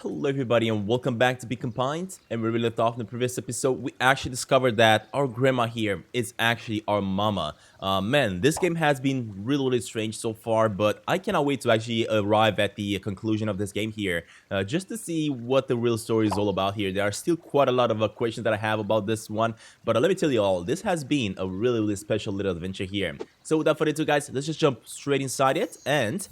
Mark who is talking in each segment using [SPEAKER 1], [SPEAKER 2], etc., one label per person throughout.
[SPEAKER 1] Hello everybody and welcome back to Be Combined. And where we left off in the previous episode, we actually discovered that our grandma here is actually our mama. Man, this game has been really strange so far, but I cannot wait to actually arrive at the conclusion of this game here, just to see what the real story is all about here. There are still quite a lot of questions that I have about this one, but let me tell you all, this has been a really special little adventure here. So without further ado guys, let's just jump straight inside it. And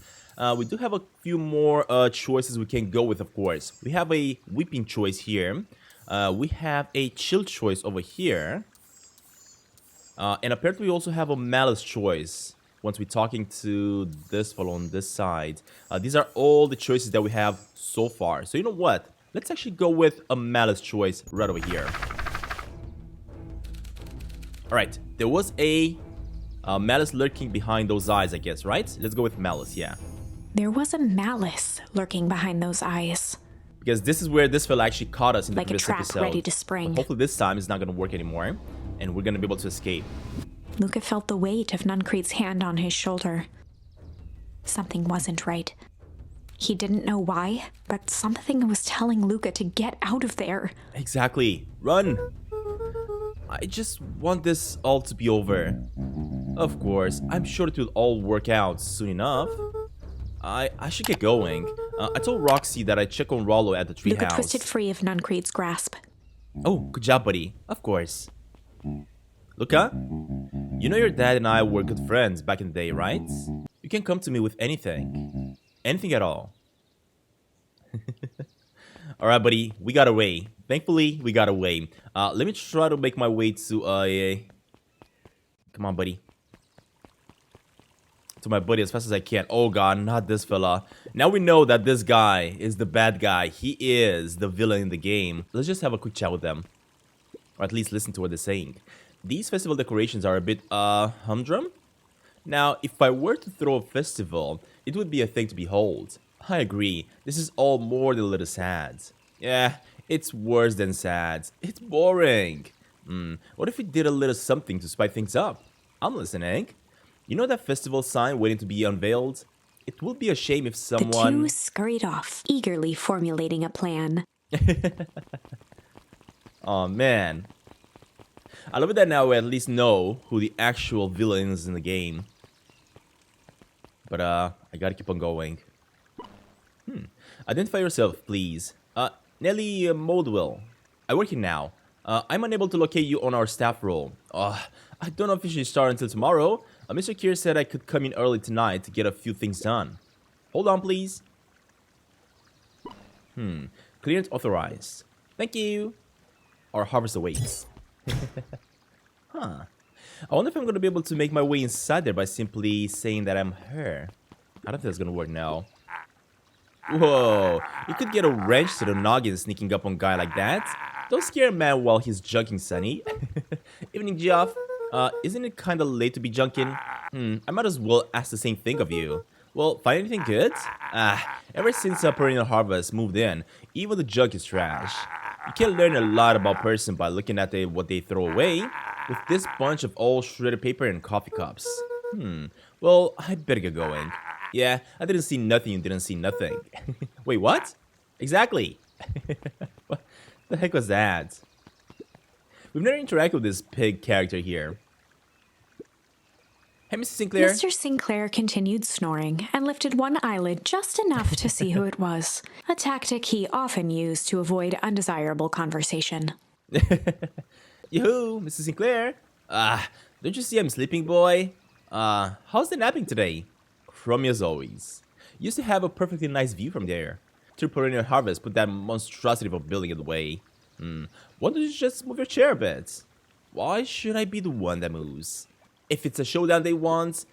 [SPEAKER 1] we do have a few more choices we can go with, of course. We have a weeping choice here. We have a chill choice over here. And apparently we also have a malice choice once we're talking to this fellow on this side. These are all the choices that we have so far. So you know what? Let's actually go with a malice choice right over here. Alright, there was a malice lurking behind those eyes, I guess, right? Let's go with malice, yeah.
[SPEAKER 2] There was a malice lurking behind those eyes.
[SPEAKER 1] Because this is where this fella actually caught us in the
[SPEAKER 2] like a
[SPEAKER 1] previous
[SPEAKER 2] trap
[SPEAKER 1] episode.
[SPEAKER 2] ready to spring.
[SPEAKER 1] But hopefully this time it's not going to work anymore. And we're going to be able to escape.
[SPEAKER 2] Luca felt the weight of Nuncrete's hand on his shoulder. Something wasn't right. He didn't know why, but something was telling Luca to get out of there.
[SPEAKER 1] Exactly. Run! I just want this all to be over. Of course, I'm sure it will all work out soon enough. I should get going. I told Roxy that I'd check on Rollo at the treehouse.
[SPEAKER 2] Luca twisted free of Nuncrete's grasp.
[SPEAKER 1] Oh, good job, buddy. Of course. Luca, you know your dad and I were good friends back in the day, right? You can come to me with anything. Anything at all. Alright, buddy. We got away. Thankfully, we got away. Let me try to make my way to come on, buddy. To my buddy as fast as I can. Oh god, not this fella. Now we know that this guy is the bad guy. He is the villain in the game. Let's just have a quick chat with them. Or at least listen to what they're saying. These festival decorations are a bit, humdrum? Now, if I were to throw a festival, it would be a thing to behold. I agree. This is all more than a little sad. Yeah, it's worse than sad. It's boring. What if we did a little something to spice things up? I'm listening. You know that festival sign waiting to be unveiled? It would be a shame if someone...
[SPEAKER 2] The two scurried off, eagerly formulating a plan.
[SPEAKER 1] Oh man. I love it that now we at least know who the actual villain is in the game. But I gotta keep on going. Identify yourself, please. Nelly Moldwell. I work here now. I'm unable to locate you on our staff roll. I don't officially start until tomorrow. Mr. Kier said I could come in early tonight to get a few things done. Hold on, please. Clearance authorized. Thank you. Our harvest awaits. I wonder if I'm going to be able to make my way inside there by simply saying that I'm her. I don't think that's going to work now. Whoa. You could get a wrench to the noggin sneaking up on a guy like that. Don't scare a man while he's junking, Sonny. Evening, Geoff. Isn't it kinda late to be junking? I might as well ask the same thing of you. Well, find anything good? Ever since Perennial Harvest moved in, even the junk is trash. You can learn a lot about a person by looking at what they throw away, with this bunch of old shredded paper and coffee cups. Well, I better get going. Yeah, I didn't see nothing, you didn't see nothing. Wait, what? Exactly. What the heck was that? We've never interacted with this pig character here. Hey, Mr. Sinclair.
[SPEAKER 2] Mr. Sinclair continued snoring and lifted one eyelid just enough to see who it was, a tactic he often used to avoid undesirable conversation.
[SPEAKER 1] Yoo-hoo, Mr. Sinclair. Don't you see I'm sleeping, boy? How's the napping today? Crummy as always. Used to have a perfectly nice view from there. Through Perennial Harvest, put that monstrosity of a building in the way. Why don't you just move your chair a bit? Why should I be the one that moves? If it's a showdown they want,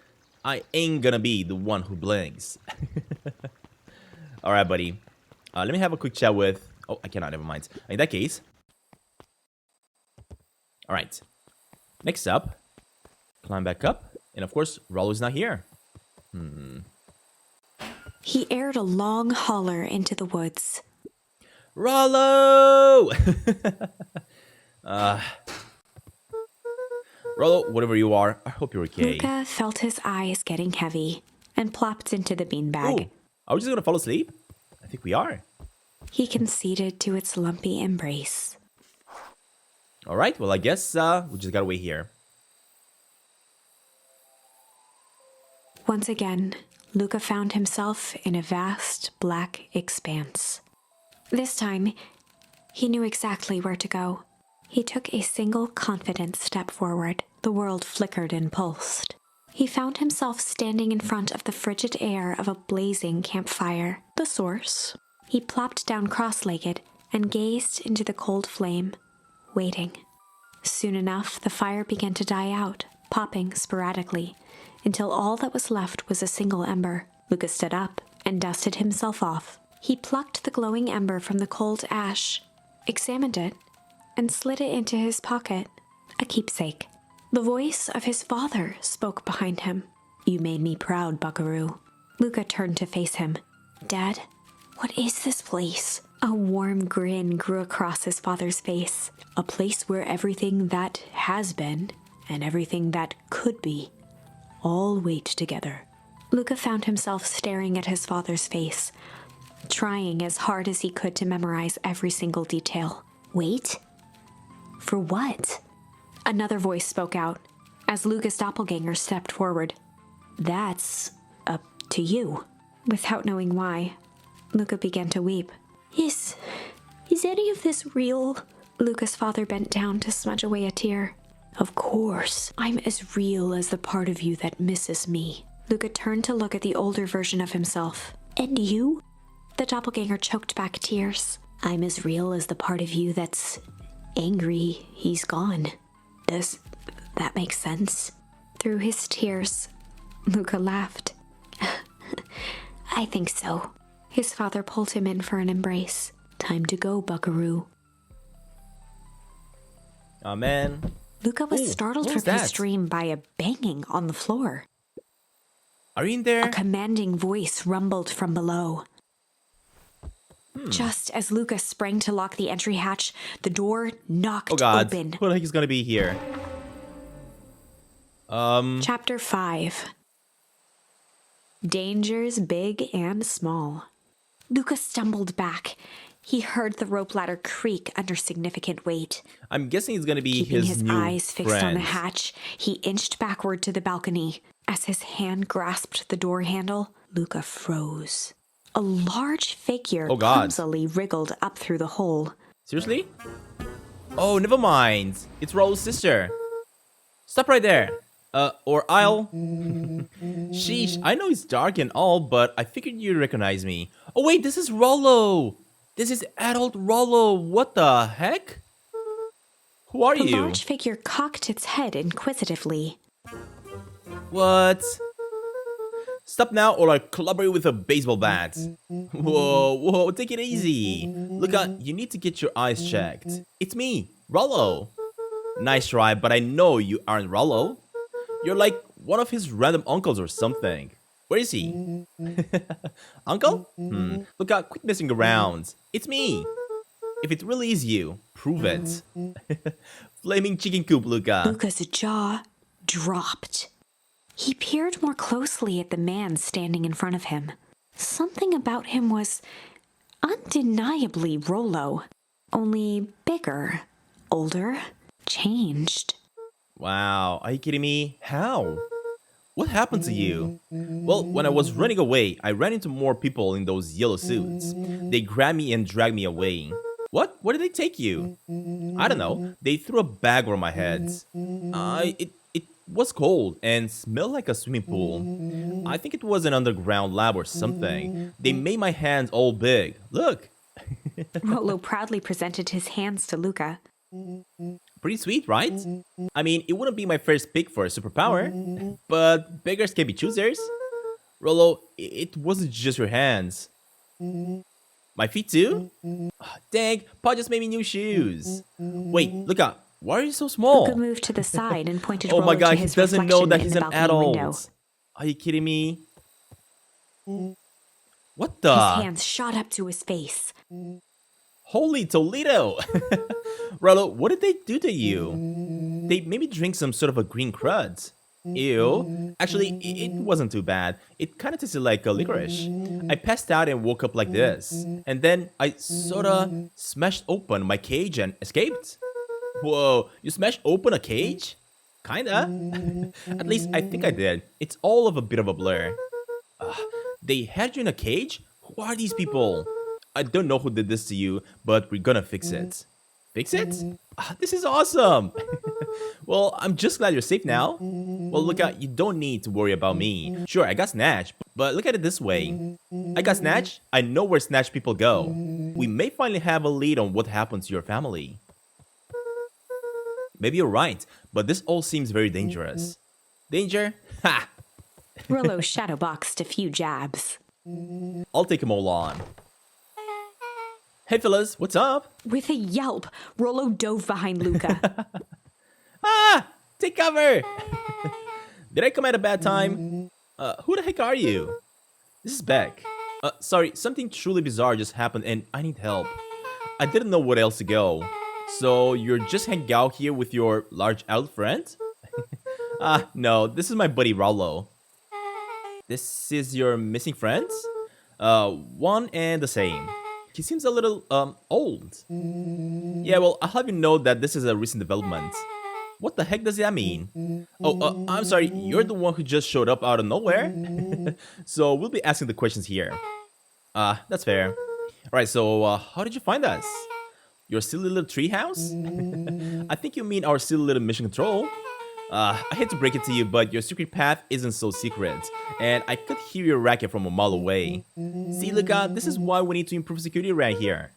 [SPEAKER 1] I ain't gonna be the one who blinks. Alright, buddy. Let me have a quick chat with... Oh, I cannot, never mind. In that case... Alright. Next up. Climb back up. And of course, Rollo's not here.
[SPEAKER 2] He aired a long holler into the woods.
[SPEAKER 1] Rollo! Rollo, whatever you are, I hope you're okay.
[SPEAKER 2] Luca felt his eyes getting heavy and plopped into the beanbag.
[SPEAKER 1] Ooh, are we just gonna fall asleep? I think we are.
[SPEAKER 2] He conceded to its lumpy embrace.
[SPEAKER 1] Alright, well I guess we just gotta wait here.
[SPEAKER 2] Once again, Luca found himself in a vast black expanse. This time, he knew exactly where to go. He took a single confident step forward. The world flickered and pulsed. He found himself standing in front of the frigid air of a blazing campfire, the source. He plopped down cross-legged and gazed into the cold flame, waiting. Soon enough, the fire began to die out, popping sporadically, until all that was left was a single ember. Luca stood up and dusted himself off. He plucked the glowing ember from the cold ash, examined it, and slid it into his pocket, a keepsake. The voice of his father spoke behind him. "You made me proud, Buckaroo." Luca turned to face him. "Dad, what is this place?" A warm grin grew across his father's face. "A place where everything that has been and everything that could be all wait together." Luca found himself staring at his father's face, trying as hard as he could to memorize every single detail. Wait? For what? Another voice spoke out as Luca's doppelganger stepped forward. "That's up to you." Without knowing why, Luca began to weep. Is any of this real?" Luca's father bent down to smudge away a tear. "Of course, I'm as real as the part of you that misses me." Luca turned to look at the older version of himself. "And you?" The doppelganger choked back tears. "I'm as real as the part of you that's angry he's gone. Does that make sense?" Through his tears, Luca laughed. "I think so." His father pulled him in for an embrace. "Time to go, Buckaroo."
[SPEAKER 1] Oh man.
[SPEAKER 2] Luca was
[SPEAKER 1] Ooh,
[SPEAKER 2] startled
[SPEAKER 1] what
[SPEAKER 2] from
[SPEAKER 1] was
[SPEAKER 2] his
[SPEAKER 1] that?
[SPEAKER 2] dream by a banging on the floor.
[SPEAKER 1] Are you in
[SPEAKER 2] A
[SPEAKER 1] there?
[SPEAKER 2] commanding voice rumbled from below. Just as Luca sprang to lock the entry hatch, the door knocked
[SPEAKER 1] Oh god.
[SPEAKER 2] open.
[SPEAKER 1] Who the heck is gonna be here?
[SPEAKER 2] Chapter 5. Dangers big and small. Luca stumbled back. He heard the rope ladder creak under significant weight.
[SPEAKER 1] I'm guessing it's gonna be
[SPEAKER 2] Keeping
[SPEAKER 1] his
[SPEAKER 2] his
[SPEAKER 1] new
[SPEAKER 2] eyes fixed on
[SPEAKER 1] friend.
[SPEAKER 2] the hatch, he inched backward to the balcony. As his hand grasped the door handle, Luca froze. A large figure
[SPEAKER 1] Oh, God.
[SPEAKER 2] clumsily wriggled up through the hole.
[SPEAKER 1] Seriously? Oh, never mind. It's Rollo's sister. Stop right there. Or I'll... Sheesh, I know it's dark and all, but I figured you'd recognize me. Oh wait, this is Rollo! This is adult Rollo! What the heck? Who are
[SPEAKER 2] The
[SPEAKER 1] you?
[SPEAKER 2] large figure cocked its head inquisitively.
[SPEAKER 1] What? Stop now or I'll clubber you with a baseball bat. Whoa, take it easy. Look out, you need to get your eyes checked. It's me, Rollo. Nice try, but I know you aren't Rollo. You're like one of his random uncles or something. Where is he? Uncle? Look out, quit messing around. It's me. If it really is you, prove it. Flaming chicken coop, Luca.
[SPEAKER 2] Luca's jaw dropped. He peered more closely at the man standing in front of him. Something about him was undeniably Rollo, only bigger, older, changed.
[SPEAKER 1] Wow, are you kidding me? How? What happened to you? Well, when I was running away, I ran into more people in those yellow suits. They grabbed me and dragged me away. What? Where did they take you? I don't know. They threw a bag over my head. It was cold and smelled like a swimming pool. I think it was an underground lab or something. They made my hands all big. Look.
[SPEAKER 2] Rollo proudly presented his hands to Luca.
[SPEAKER 1] Pretty sweet, right? I mean, it wouldn't be my first pick for a superpower, but beggars can be choosers. Rollo, it wasn't just your hands. My feet too? Ah, dang, Pa just made me new shoes. Wait, look out. Why are you so small?
[SPEAKER 2] Luca moved to the side and pointed
[SPEAKER 1] Oh
[SPEAKER 2] Rollo
[SPEAKER 1] my god,
[SPEAKER 2] to
[SPEAKER 1] he
[SPEAKER 2] his
[SPEAKER 1] doesn't know
[SPEAKER 2] reflection
[SPEAKER 1] that
[SPEAKER 2] in
[SPEAKER 1] he's
[SPEAKER 2] the
[SPEAKER 1] an
[SPEAKER 2] balcony
[SPEAKER 1] adult.
[SPEAKER 2] window.
[SPEAKER 1] Are you kidding me? What
[SPEAKER 2] His
[SPEAKER 1] the?
[SPEAKER 2] hands shot up to his face.
[SPEAKER 1] Holy Toledo! Rollo, what did they do to you? They made me drink some sort of a green crud. Ew. Actually, it wasn't too bad. It kind of tasted like a licorice. I passed out and woke up like this. And then I sorta smashed open my cage and escaped. Whoa, you smashed open a cage? Kinda. At least I think I did. It's all of a bit of a blur. They had you in a cage? Who are these people? I don't know who did this to you, but we're gonna fix it. Fix it? This is awesome! Well, I'm just glad you're safe now. Well, look out, you don't need to worry about me. Sure, I got snatched, but look at it this way. I got snatched, I know where snatched people go. We may finally have a lead on what happened to your family. Maybe you're right, but this all seems very dangerous. Danger? Ha!
[SPEAKER 2] Rollo shadowboxed a few jabs.
[SPEAKER 1] I'll take them all on. Hey fellas, what's up?
[SPEAKER 2] With a yelp, Rollo dove behind Luca.
[SPEAKER 1] Take cover! Did I come at a bad time? Who the heck are you? This is Beck. Sorry, something truly bizarre just happened and I need help. I didn't know where else to go. So you're just hanging out here with your large adult friend? No, this is my buddy Rollo. This is your missing friend? One and the same. He seems a little, old. Yeah, well, I'll have you know that this is a recent development. What the heck does that mean? Oh, I'm sorry, you're the one who just showed up out of nowhere? So we'll be asking the questions here. That's fair. Alright, so, how did you find us? Your silly little treehouse? I think you mean our silly little mission control. I hate to break it to you, but your secret path isn't so secret, and I could hear your racket from a mile away. See, Luca, this is why we need to improve security around here.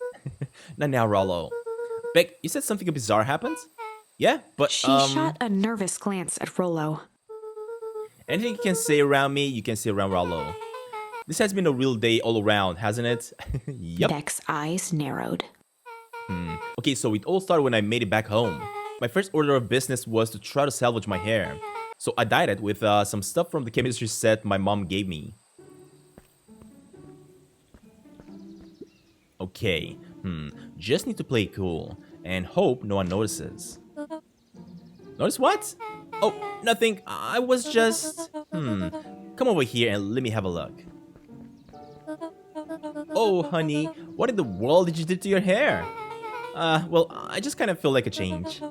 [SPEAKER 1] Not now, Rollo. Beck, you said something bizarre happened? Yeah, but,
[SPEAKER 2] She shot a nervous glance at Rollo.
[SPEAKER 1] Anything you can say around me, you can say around Rollo. This has been a real day all around, hasn't it? Yep.
[SPEAKER 2] Beck's eyes narrowed.
[SPEAKER 1] Okay, so it all started when I made it back home. My first order of business was to try to salvage my hair. So I dyed it with some stuff from the chemistry set my mom gave me. Okay, just need to play it cool and hope no one notices. Notice what? Oh, nothing. I was just... Come over here and let me have a look. Oh, honey, what in the world did you do to your hair? Well, I just kind of feel like a change.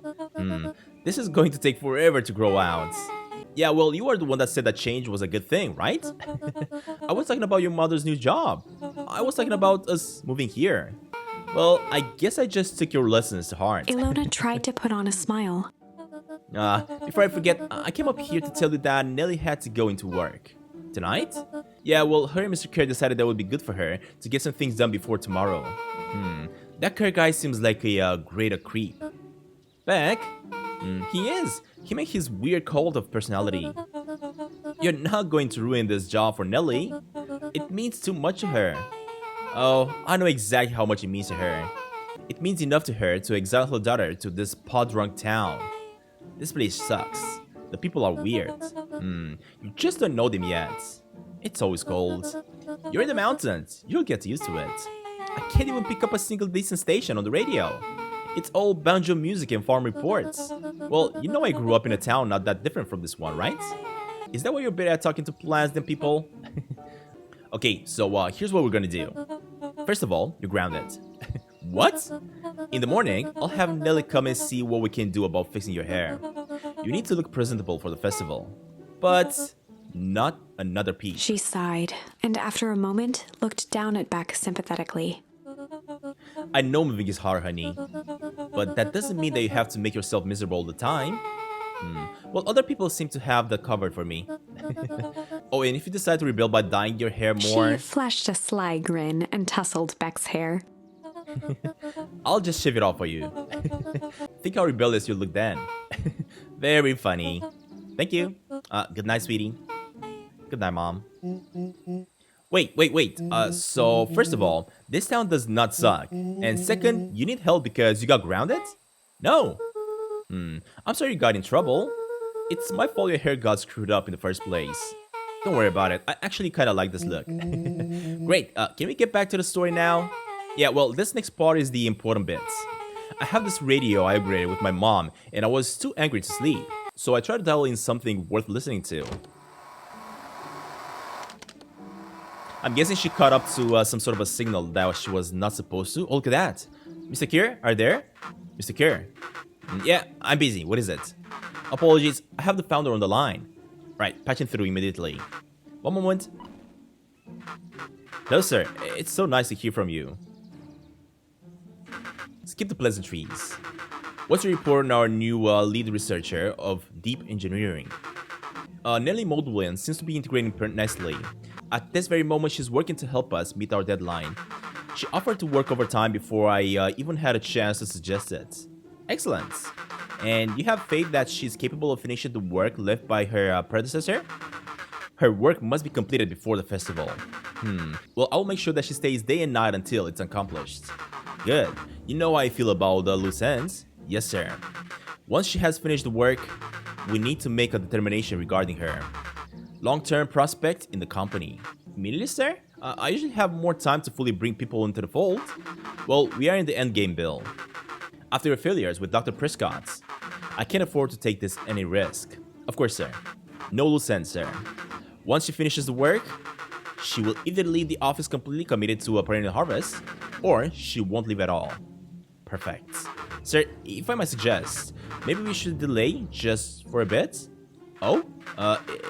[SPEAKER 1] This is going to take forever to grow out. Yeah, well, you are the one that said that change was a good thing, right? I was talking about your mother's new job. I was talking about us moving here. Well, I guess I just took your lessons to heart.
[SPEAKER 2] Ilona tried to put on a smile.
[SPEAKER 1] Before I forget, I came up here to tell you that Nelly had to go into work. Tonight? Yeah, well, her and Mr. Kerr decided that would be good for her to get some things done before tomorrow. That Kerr guy seems like a great creep. Beck? He is. He made his weird cult of personality. You're not going to ruin this job for Nelly. It means too much to her. Oh, I know exactly how much it means to her. It means enough to her to exile her daughter to this pod-drunk town. This place sucks. The people are weird. You just don't know them yet. It's always cold. You're in the mountains. You'll get used to it. I can't even pick up a single decent station on the radio. It's all banjo music and farm reports. Well, you know I grew up in a town not that different from this one, right? Is that why you're better at talking to plants than people? Okay, so here's what we're gonna do. First of all, you're grounded. What? In the morning, I'll have Nelly come and see what we can do about fixing your hair. You need to look presentable for the festival. But not another piece.
[SPEAKER 2] She sighed, and after a moment, looked down at Beck sympathetically.
[SPEAKER 1] I know moving is hard, honey. But that doesn't mean that you have to make yourself miserable all the time. Well, other people seem to have that covered for me. Oh, and if you decide to rebel by dyeing your hair more...
[SPEAKER 2] She flashed a sly grin and tousled Beck's hair.
[SPEAKER 1] I'll just shave it off for you. Think how rebellious you look then. Very funny. Thank you. Good night, sweetie. Good night, Mom. Wait. So, first of all, this town does not suck. And second, you need help because you got grounded? No. I'm sorry you got in trouble. It's my fault your hair got screwed up in the first place. Don't worry about it. I actually kind of like this look. Great. Can we get back to the story now? Yeah, well, this next part is the important bits. I have this radio I upgraded with my mom, and I was too angry to sleep. so I tried to dial in something worth listening to. I'm guessing she caught up to some sort of a signal that she was not supposed to. Oh, look at that. Mr. Kier, are you there? Mr. Kier. Yeah, I'm busy. What is it? Apologies, I have the founder on the line. Right, patching through immediately. One moment. Hello, sir. It's so nice to hear from you. Skip the pleasantries. What's your report on our new lead researcher of deep engineering? Nelly Moldwin seems to be integrating nicely. At this very moment, she's working to help us meet our deadline. She offered to work overtime before I even had a chance to suggest it. Excellent. And you have faith that she's capable of finishing the work left by her predecessor? Her work must be completed before the festival. Well, I'll make sure that she stays day and night until it's accomplished. Good. You know how I feel about the loose ends? Yes, sir. Once she has finished the work, we need to make a determination regarding her. Long-term prospect in the company. Immediately, sir? I usually have more time to fully bring people into the fold. Well, we are in the endgame, Bill. After your failures with Dr. Prescott, I can't afford to take this any risk. Of course, sir. No loose ends, sir. Once she finishes the work, she will either leave the office completely committed to a perennial harvest, or she won't leave at all. Perfect. Sir, if I might suggest, maybe we should delay just for a bit? Oh?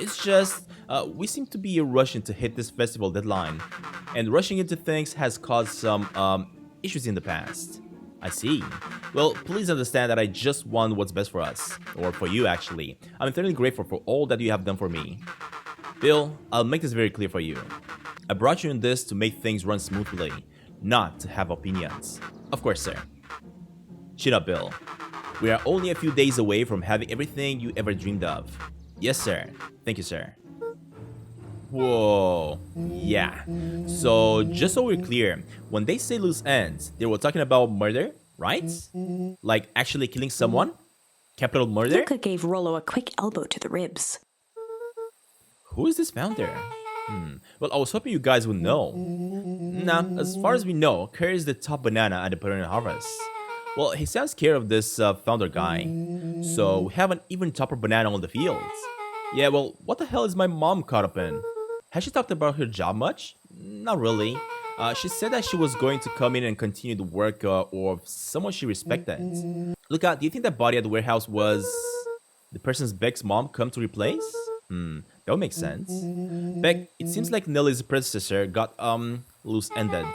[SPEAKER 1] It's just, we seem to be rushing to hit this festival deadline, and rushing into things has caused some, issues in the past. I see. Well, please understand that I just want what's best for us, or for you actually. I'm eternally grateful for all that you have done for me. Bill, I'll make this very clear for you. I brought you in this to make things run smoothly, not to have opinions. Of course, sir. Chin up, Bill. We are only a few days away from having everything you ever dreamed of. Yes, sir. Thank you, sir. Whoa. Yeah. So, just so we're clear, when they say loose ends, they were talking about murder, right? Like actually killing someone? Capital murder?
[SPEAKER 2] Luca gave Rollo a quick elbow to the ribs.
[SPEAKER 1] Who is this founder? Well, I was hoping you guys would know. Nah, as far as we know, Kerr is the top banana at the perennial harvest. Well, he sounds scared of this founder guy. So we have an even topper banana on the field. Yeah, well, what the hell is my mom caught up in? Has she talked about her job much? Not really. She said that she was going to come in and continue the work of someone she respected. Luca, do you think that body at the warehouse was the person's Beck's mom come to replace? That would make sense. Beck, it seems like Nelly's predecessor got, loose-ended.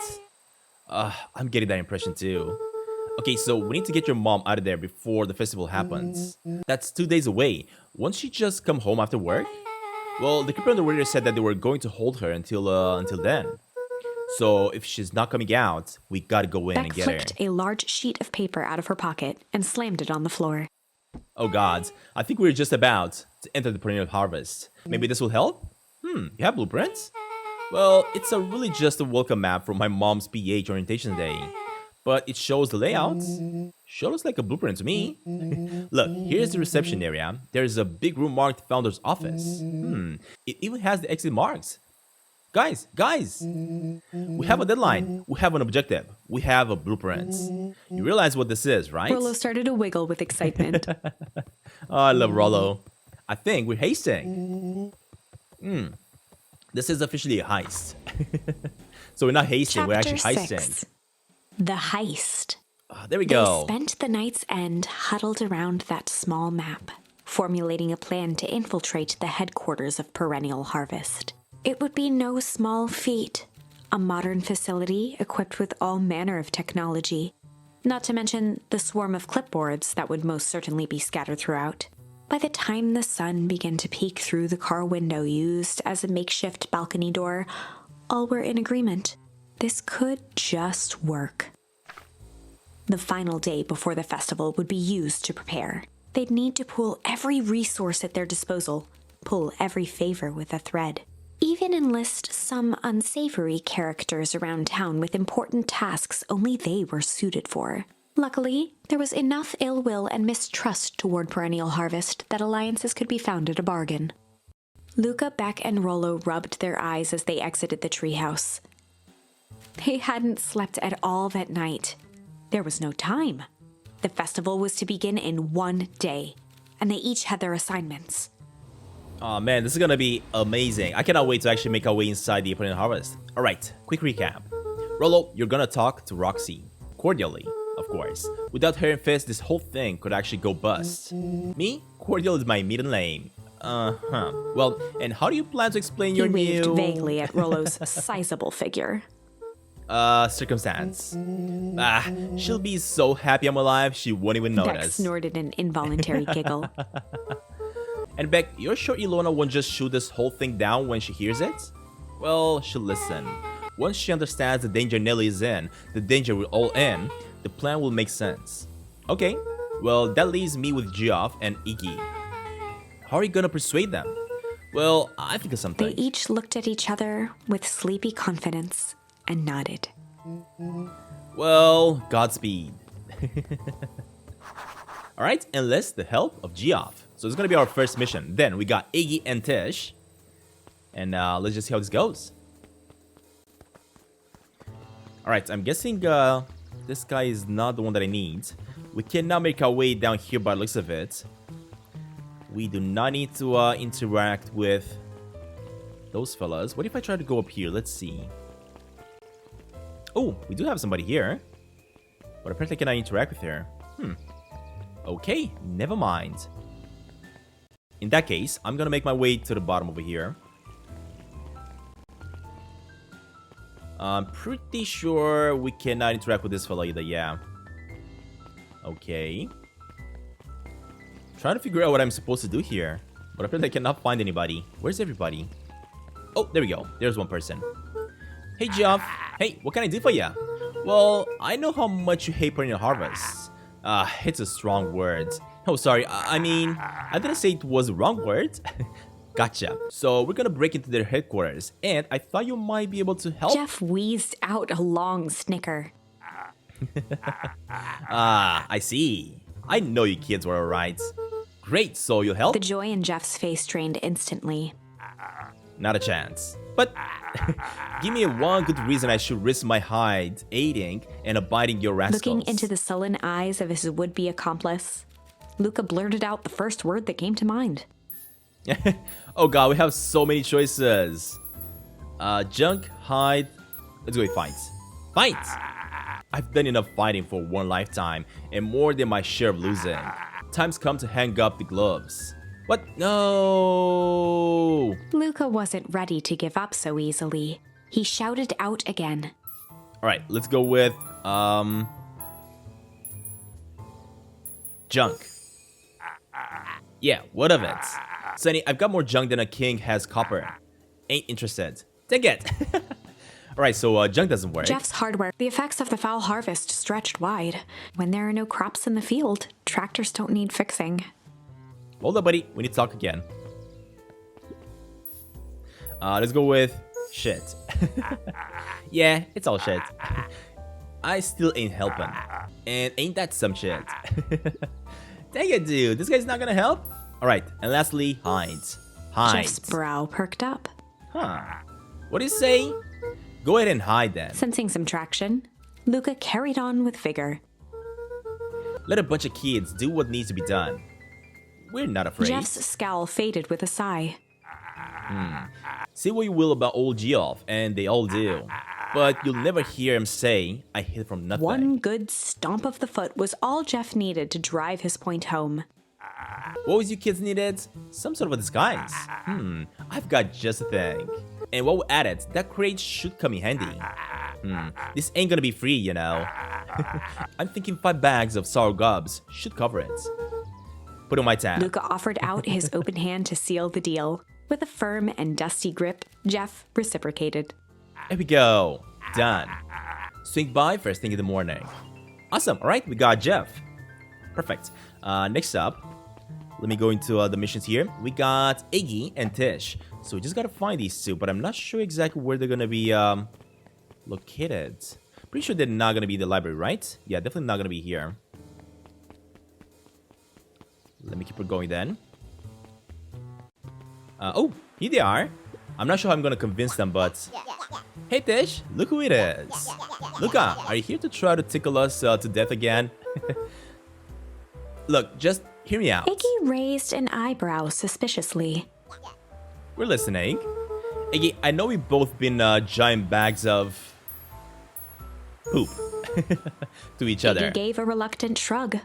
[SPEAKER 1] I'm getting that impression too. Okay, so we need to get your mom out of there before the festival happens. That's 2 days away. Won't she just come home after work? Well, the keeper on the radio said that they were going to hold her until then. So if she's not coming out, we gotta go in
[SPEAKER 2] Beck
[SPEAKER 1] and get her.
[SPEAKER 2] flicked a large sheet of paper out of her pocket and slammed it on the floor.
[SPEAKER 1] Oh god, I think we're just about to enter the perennial harvest. Maybe this will help? You have blueprints? Well, it's really just a welcome map from my mom's PH orientation day. But it shows the layout. Sure looks like a blueprint to me. Look, here's the reception area. There's a big room marked Founder's Office. It even has the exit marks. Guys! We have a deadline. We have an objective. We have a blueprint. You realize what this is, right?
[SPEAKER 2] Rollo started to wiggle with excitement.
[SPEAKER 1] Oh, I love Rollo. I think we're hasting. This is officially a heist. So we're not hasting, we're actually
[SPEAKER 2] Chapter
[SPEAKER 1] heisting.
[SPEAKER 2] 6. The Heist.
[SPEAKER 1] There we
[SPEAKER 2] They
[SPEAKER 1] go.
[SPEAKER 2] spent the night's end huddled around that small map, formulating a plan to infiltrate the headquarters of Perennial Harvest. It would be no small feat. A modern facility equipped with all manner of technology, not to mention the swarm of clipboards that would most certainly be scattered throughout. By the time the sun began to peek through the car window used as a makeshift balcony door, all were in agreement. This could just work. The final day before the festival would be used to prepare. They'd need to pool every resource at their disposal, pull every favor with a thread. Even enlist some unsavory characters around town with important tasks only they were suited for. Luckily, there was enough ill will and mistrust toward Perennial Harvest that alliances could be found at a bargain. Luca, Beck, and Rollo rubbed their eyes as they exited the treehouse. They hadn't slept at all that night. There was no time. The festival was to begin in 1 day, and they each had their assignments.
[SPEAKER 1] Oh man, this is gonna be amazing. I cannot wait to actually make our way inside the opponent harvest. Alright, quick recap. Rolo, you're gonna talk to Roxy. Cordially, of course. Without her and Fizz, this whole thing could actually go bust. Me? Cordial is my middle name. Well, and how do you plan to explain your
[SPEAKER 2] He waved
[SPEAKER 1] new...
[SPEAKER 2] vaguely at Rolo's sizable figure.
[SPEAKER 1] Circumstance. She'll be so happy I'm alive, she won't even
[SPEAKER 2] Beck
[SPEAKER 1] notice.
[SPEAKER 2] snorted an involuntary giggle.
[SPEAKER 1] And Beck, you're sure Ilona won't just shoot this whole thing down when she hears it? Well, she'll listen. Once she understands the danger Nelly is in, the danger we're all in, the plan will make sense. Okay, well, that leaves me with Geoff and Iggy. How are you gonna persuade them? Well, I think of something.
[SPEAKER 2] They each looked at each other with sleepy confidence and nodded.
[SPEAKER 1] Well, Godspeed. Alright, enlist the help of Geoff. So it's gonna be our first mission. Then we got Iggy and Tish. And let's just see how this goes. Alright, I'm guessing this guy is not the one that I need. We cannot make our way down here by the looks of it. We do not need to interact with those fellas. What if I try to go up here? Let's see. Oh, we do have somebody here. But apparently I cannot interact with her. Okay, never mind. In that case, I'm gonna make my way to the bottom over here. I'm pretty sure we cannot interact with this fella either, yeah. Okay. Trying to figure out what I'm supposed to do here. But apparently I cannot find anybody. Where's everybody? Oh, there we go. There's one person. Hey, Geoff. Hey, what can I do for ya? Well, I know how much you hate perennial harvests. It's a strong word. Oh, sorry. I mean, I didn't say it was a wrong word. Gotcha. So we're gonna break into their headquarters, and I thought you might be able to help.
[SPEAKER 2] Jeff wheezed out a long snicker.
[SPEAKER 1] I see. I know you kids were alright. Great, so you'll help?
[SPEAKER 2] The joy in Jeff's face drained instantly.
[SPEAKER 1] Not a chance. But give me one good reason I should risk my hide aiding and abiding your rascals.
[SPEAKER 2] Looking into the sullen eyes of his would-be accomplice, Luca blurted out the first word that came to mind.
[SPEAKER 1] Oh god, we have so many choices. Junk, hide. Let's go with fight. Fight! I've done enough fighting for one lifetime, and more than my share of losing. Time's come to hang up the gloves. What? No!
[SPEAKER 2] Luca wasn't ready to give up so easily. He shouted out again.
[SPEAKER 1] Alright, let's go with, junk. Yeah, what of it? Sonny, I've got more junk than a king has copper. Ain't interested. Take it! Alright, so junk doesn't work.
[SPEAKER 2] Jeff's hardware. The effects of the foul harvest stretched wide. When there are no crops in the field, tractors don't need fixing.
[SPEAKER 1] Hold up, buddy. We need to talk again. Let's go with shit. Yeah, it's all shit. I still ain't helping. And ain't that some shit? Dang it, dude. This guy's not gonna help? Alright, and lastly, hides. Hides.
[SPEAKER 2] Jeff's brow perked up.
[SPEAKER 1] Huh. What do you say? Go ahead and hide then.
[SPEAKER 2] Sensing some traction, Luca carried on with vigor.
[SPEAKER 1] Let a bunch of kids do what needs to be done. We're not afraid.
[SPEAKER 2] Jeff's scowl faded with a sigh.
[SPEAKER 1] Say what you will about old Geoff, and they all do. But you'll never hear him say, I hid from nothing.
[SPEAKER 2] One good stomp of the foot was all Jeff needed to drive his point home.
[SPEAKER 1] What was you kids needed? Some sort of a disguise. I've got just a thing. And while we're at it, that crate should come in handy. This ain't gonna be free, you know. I'm thinking 5 bags of sour gobs should cover it. Put on my tab.
[SPEAKER 2] Luca offered out his open hand to seal the deal. With a firm and dusty grip, Jeff reciprocated.
[SPEAKER 1] There we go. Done. Swing by first thing in the morning. Awesome. Alright, we got Jeff. Perfect. Next up, let me go into the missions here. We got Iggy and Tish. So we just gotta find these two, but I'm not sure exactly where they're gonna be located. Pretty sure they're not gonna be in the library, right? Yeah, definitely not gonna be here. Let me keep it going then. Oh, here they are. I'm not sure how I'm gonna convince them, but... Hey Tish, look who it is. Luca, are you here to try to tickle us to death again? Look, just Hear me out.
[SPEAKER 2] Iggy raised an eyebrow suspiciously.
[SPEAKER 1] We're listening. Iggy, I know we've both been giant bags of poop to each other.
[SPEAKER 2] Iggy gave a reluctant shrug.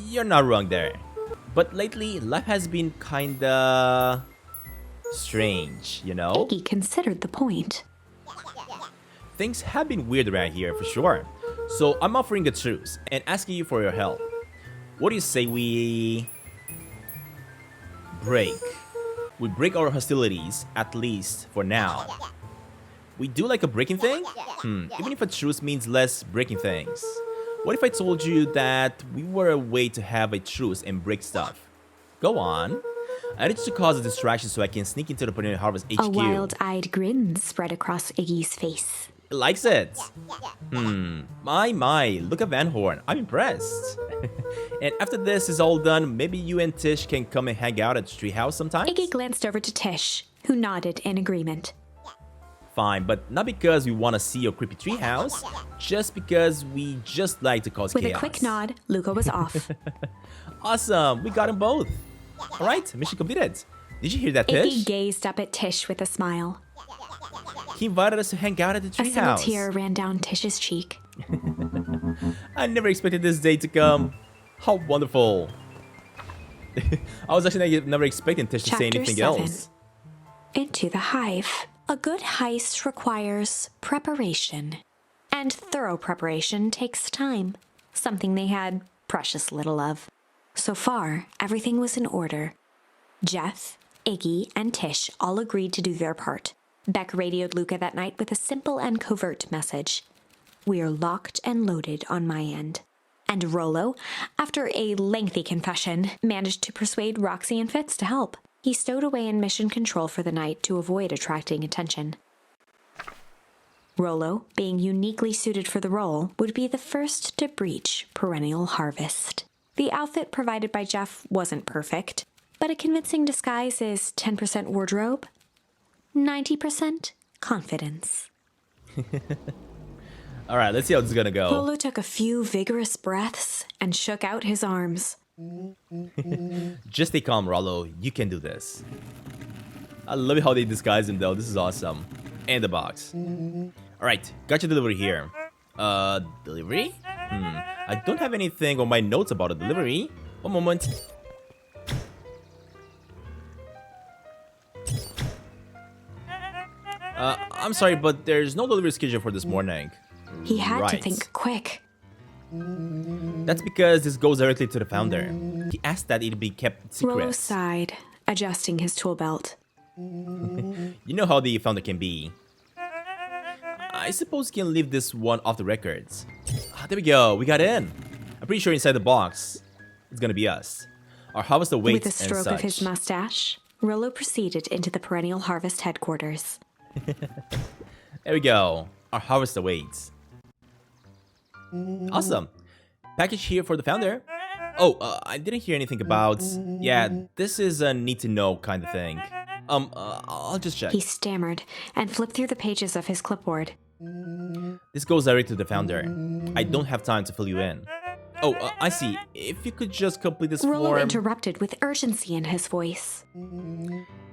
[SPEAKER 1] You're not wrong there. But lately, life has been kinda strange, you know?
[SPEAKER 2] Iggy considered the point.
[SPEAKER 1] Things have been weird around here for sure. So I'm offering a truce and asking you for your help. What do you say we break? We break our hostilities, at least for now. We do like a breaking thing? Even if a truce means less breaking things. What if I told you that we were a way to have a truce and break stuff? Go on. I need to cause a distraction so I can sneak into the Perennial Harvest HQ.
[SPEAKER 2] A wild-eyed grin spread across Iggy's face.
[SPEAKER 1] He likes it. My, look at Van Horn. I'm impressed. And after this is all done, maybe you and Tish can come and hang out at the treehouse sometimes?
[SPEAKER 2] Iggy glanced over to Tish, who nodded in agreement.
[SPEAKER 1] Fine, but not because we want to see your creepy treehouse, just because we just like to cause
[SPEAKER 2] With
[SPEAKER 1] chaos.
[SPEAKER 2] a quick nod, Luca was off.
[SPEAKER 1] Awesome, we got them both. Alright, mission completed. Did you hear that, Tish?
[SPEAKER 2] Iggy gazed up at Tish with a smile.
[SPEAKER 1] He invited us to hang out at the
[SPEAKER 2] A single
[SPEAKER 1] treehouse.
[SPEAKER 2] tear ran down Tish's cheek.
[SPEAKER 1] I never expected this day to come. How wonderful. I was actually never expecting Tish to say
[SPEAKER 2] Chapter
[SPEAKER 1] anything
[SPEAKER 2] 7.
[SPEAKER 1] else.
[SPEAKER 2] Into the hive. A good heist requires preparation. And thorough preparation takes time. Something they had precious little of. So far, everything was in order. Jeff, Iggy, and Tish all agreed to do their part. Beck radioed Luca that night with a simple and covert message. "We're locked and loaded on my end." And Rollo, after a lengthy confession, managed to persuade Roxy and Fitz to help. He stowed away in mission control for the night to avoid attracting attention. Rollo, being uniquely suited for the role, would be the first to breach Perennial Harvest. The outfit provided by Jeff wasn't perfect, but a convincing disguise is 10% wardrobe, 90% confidence.
[SPEAKER 1] Alright, let's see how this is gonna go.
[SPEAKER 2] Rollo took a few vigorous breaths and shook out his arms.
[SPEAKER 1] Just stay calm, Rollo. You can do this. I love how they disguise him though. This is awesome. And the box. Alright, got your delivery here. Delivery? I don't have anything on my notes about a delivery. One moment. I'm sorry, but there's no delivery schedule for this morning.
[SPEAKER 2] He had to
[SPEAKER 1] Right.
[SPEAKER 2] think quick.
[SPEAKER 1] That's because this goes directly to the founder. He asked that it be kept
[SPEAKER 2] Rollo
[SPEAKER 1] secret.
[SPEAKER 2] sighed, adjusting his tool belt.
[SPEAKER 1] You know how the founder can be. I suppose you can leave this one off the records. There we go, we got in. I'm pretty sure inside the box, it's gonna be us. Our harvest awaits
[SPEAKER 2] With a stroke
[SPEAKER 1] and
[SPEAKER 2] of his
[SPEAKER 1] such.
[SPEAKER 2] mustache, Rollo proceeded into the Perennial Harvest headquarters.
[SPEAKER 1] There we go, our harvest awaits. Awesome. Package here for the founder. Oh, I didn't hear anything about... Yeah, this is a need-to-know kind of thing. I'll just check.
[SPEAKER 2] He stammered and flipped through the pages of his clipboard.
[SPEAKER 1] This goes direct to the founder. I don't have time to fill you in. Oh, I see. If you could just complete this
[SPEAKER 2] Rollo
[SPEAKER 1] form...
[SPEAKER 2] interrupted with urgency in his voice.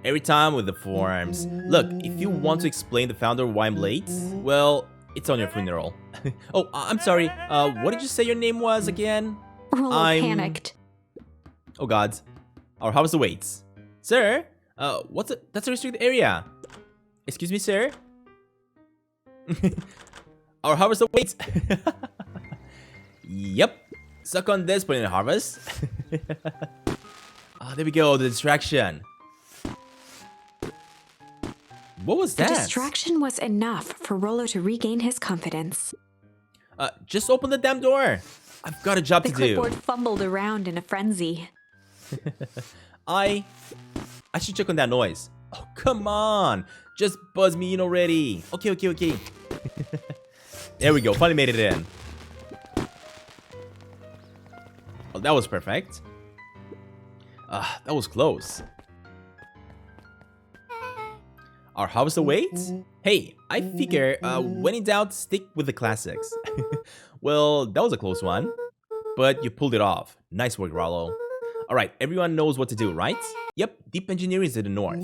[SPEAKER 1] Every time with the forms. Look, if you want to explain to the founder why I'm late, well, it's on your funeral. Oh, I'm sorry. What did you say your name was again?
[SPEAKER 2] Rollo panicked.
[SPEAKER 1] Oh God. Our harvest awaits. Sir? What's it? That's a restricted area. Excuse me, sir? Our harvest awaits. Yep. Suck on this, put in a harvest. There we go, the distraction. What was
[SPEAKER 2] The
[SPEAKER 1] that?
[SPEAKER 2] distraction was enough for Rollo to regain his confidence.
[SPEAKER 1] Just open the damn door. I've got a job
[SPEAKER 2] The
[SPEAKER 1] to do.
[SPEAKER 2] clipboard fumbled around in a frenzy.
[SPEAKER 1] I should check on that noise. Oh, come on. Just buzz me in already. Okay. There we go. Finally made it in. Oh, that was perfect. That was close. Our harvest awaits? Hey, I figure when in doubt, stick with the classics. Well, that was a close one. but you pulled it off. Nice work, Rollo. Alright, everyone knows what to do, right? Yep, deep engineering is in the north.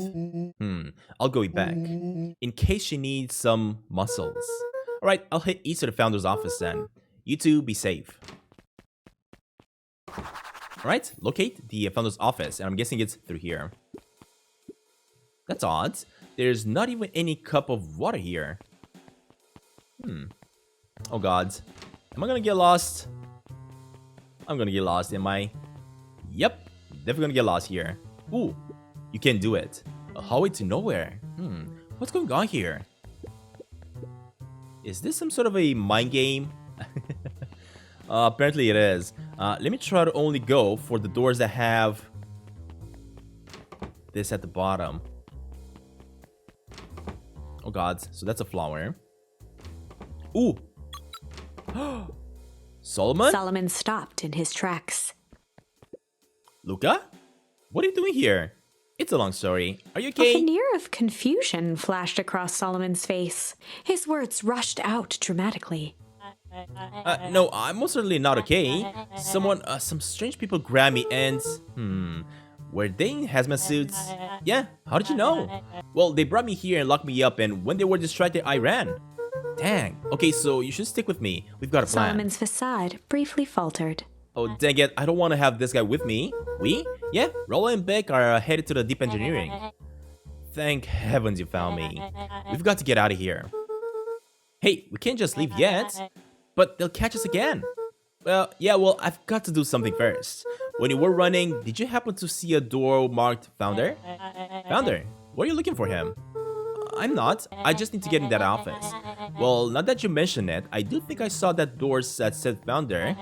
[SPEAKER 1] I'll go back. In case she needs some muscles. Alright, I'll head east to the founder's office then. You two be safe. Alright, locate the founder's office, and I'm guessing it's through here. That's odd. There's not even any cup of water here. Oh god. Am I gonna get lost? I'm gonna get lost, am I? Yep, definitely gonna get lost here. Ooh, you can do it. A hallway to nowhere. What's going on here? Is this some sort of a mind game? Apparently it is. Let me try to only go for the doors that have this at the bottom. Oh god, so that's a flower. Ooh! Solomon?
[SPEAKER 2] Solomon stopped in his tracks.
[SPEAKER 1] Luca? What are you doing here? It's a long story. Are you
[SPEAKER 2] A
[SPEAKER 1] okay?
[SPEAKER 2] veneer of confusion flashed across Solomon's face. His words rushed out dramatically.
[SPEAKER 1] No, I'm most certainly not okay. Some strange people grabbed me and... Were they in hazmat suits? Yeah, how did you know? Well, they brought me here and locked me up, and when they were distracted, I ran. Dang. Okay, so you should stick with me. We've got a plan.
[SPEAKER 2] Solomon's facade briefly faltered.
[SPEAKER 1] Oh, dang it. I don't want to have this guy with me. We? Yeah, Rolla and Beck are headed to the deep engineering. Thank heavens you found me. We've got to get out of here. Hey, we can't just leave yet. But they'll catch us again. Well, yeah, I've got to do something first. When you were running, did you happen to see a door marked Founder? Founder? Why are you looking for him? I'm not. I just need to get in that office. Well, now that you mention it, I do think I saw that door that said Founder.